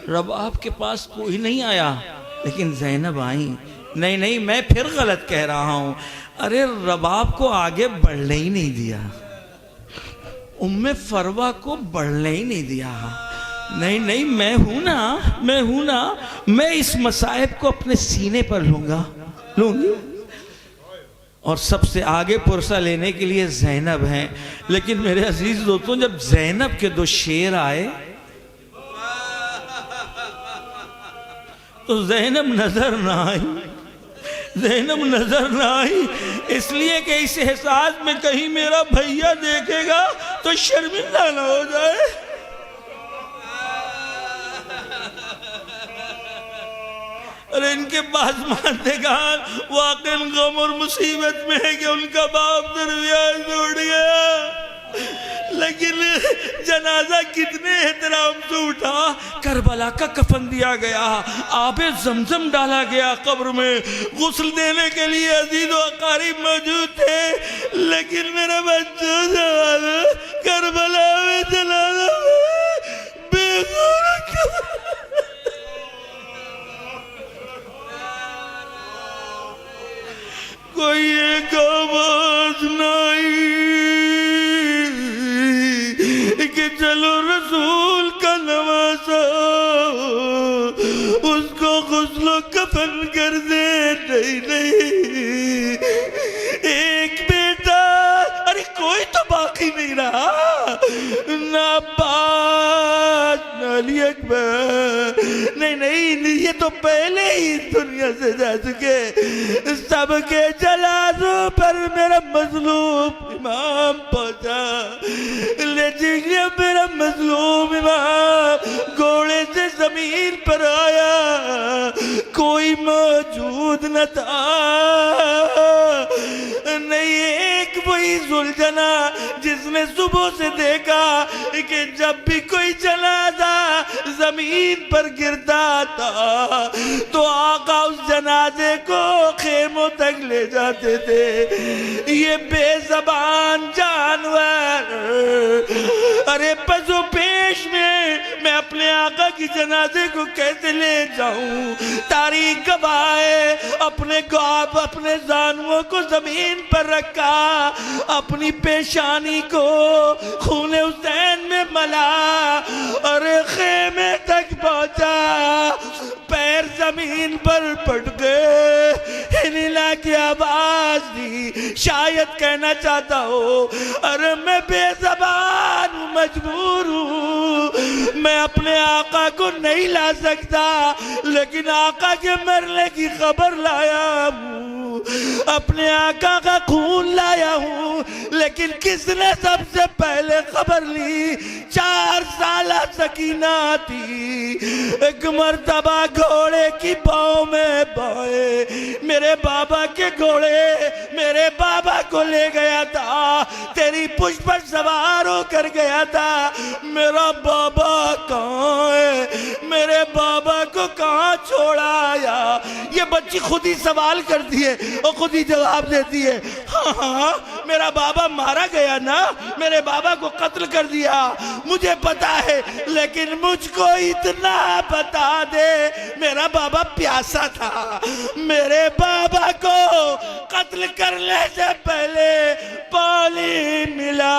رباب کے پاس کوئی نہیں آیا لیکن زینب آئیں. نہیں میں پھر غلط کہہ رہا ہوں، ارے رباب کو آگے بڑھنے ہی نہیں دیا، ام فروہ کو بڑھنے ہی نہیں دیا. نہیں میں ہوں نا، میں اس مصائب کو اپنے سینے پر لوں گی، اور سب سے آگے پرسہ لینے کے لیے زینب ہیں. لیکن میرے عزیز دوستوں، جب زینب کے 2 شیر آئے تو زینب نظر نہ آئی، اس لیے کہ اس احساس میں کہیں میرا بھیا دیکھے گا تو شرمندہ نہ ہو جائے. اور ان کے بازماندگان واقعاً غم اور مصیبت میں ہے کہ ان کا باپ درویاس اٹھ گیا، لیکن جنازہ کتنے احترام سے اٹھا. کربلا کا کفن دیا گیا، آب زمزم ڈالا گیا، قبر میں غسل دینے کے لیے عزیز و اقارب موجود تھے، لیکن میرا بچوں سوال کربلا میں جنازہ بے غورت کوئی ایک آواز نہیں کہ چلو رسول کا نواسا اس کو غسل و کفن کر دے. نہیں ایک بیٹا، ارے کوئی تو باقی نہیں رہا، نہ عباس نہ علی اکبر، نہیں یہ تو پہلے ہی دنیا سے جا چکے. سب کے جنازوں پر میرا مظلوم امام پہنچا، لیکن میرا مظلوم امام گھوڑے سے زمین پر آیا، کوئی موجود نہ تھا، نہیں ایک وہی ذوالجنا جس نے صبح سے دیکھا کہ جب بھی کوئی جنازہ زمین پر گرتا تھا تو آقا اس جنازے کو خیموں تک لے جاتے تھے۔ یہ بے زبان جانور، ارے پسو پیش میں اپنے آقا کی جنازے کو کیسے لے جاؤں؟ تاریخ گواہ ہے، اپنے زانووں کو زمین پر رکھا، اپنی پیشانی کو خون حسین میں ملا اور خیمے تک پہنچا، پیر زمین پر پڑ گئے، ہلا کی آواز دی، شاید کہنا چاہتا ہو ارے میں بے زبان ہوں، مجبور ہوں، میں اپنے آقا کو نہیں لا سکتا، لیکن آقا کے مرنے کی خبر لایا ہوں، اپنے آقا کا خون لایا ہوں، لیکن کس نے سب سے پہلے خبر لی؟ 4 سالہ سکینہ تھی، ایک مرتبہ گھوڑے کی پاؤں میں بائے، میرے بابا کے گھوڑے میرے بابا کو لے گیا تھا، تیری پشت پر سوار ہو کر گیا تھا، میرا بابا کہاں ہے؟ میرے بابا کو کہاں چھوڑا آیا؟ یہ بچی خود ہی سوال کرتی ہے اور خود ہی جواب دیتی ہے، ہاں میرا بابا مارا گیا نا، میرے بابا کو قتل کر دیا، مجھے پتا ہے، لیکن مجھ کو اتنا بتا دے میرا بابا پیاسا تھا، میرے بابا کو قتل کرنے سے پہلے پانی ملا۔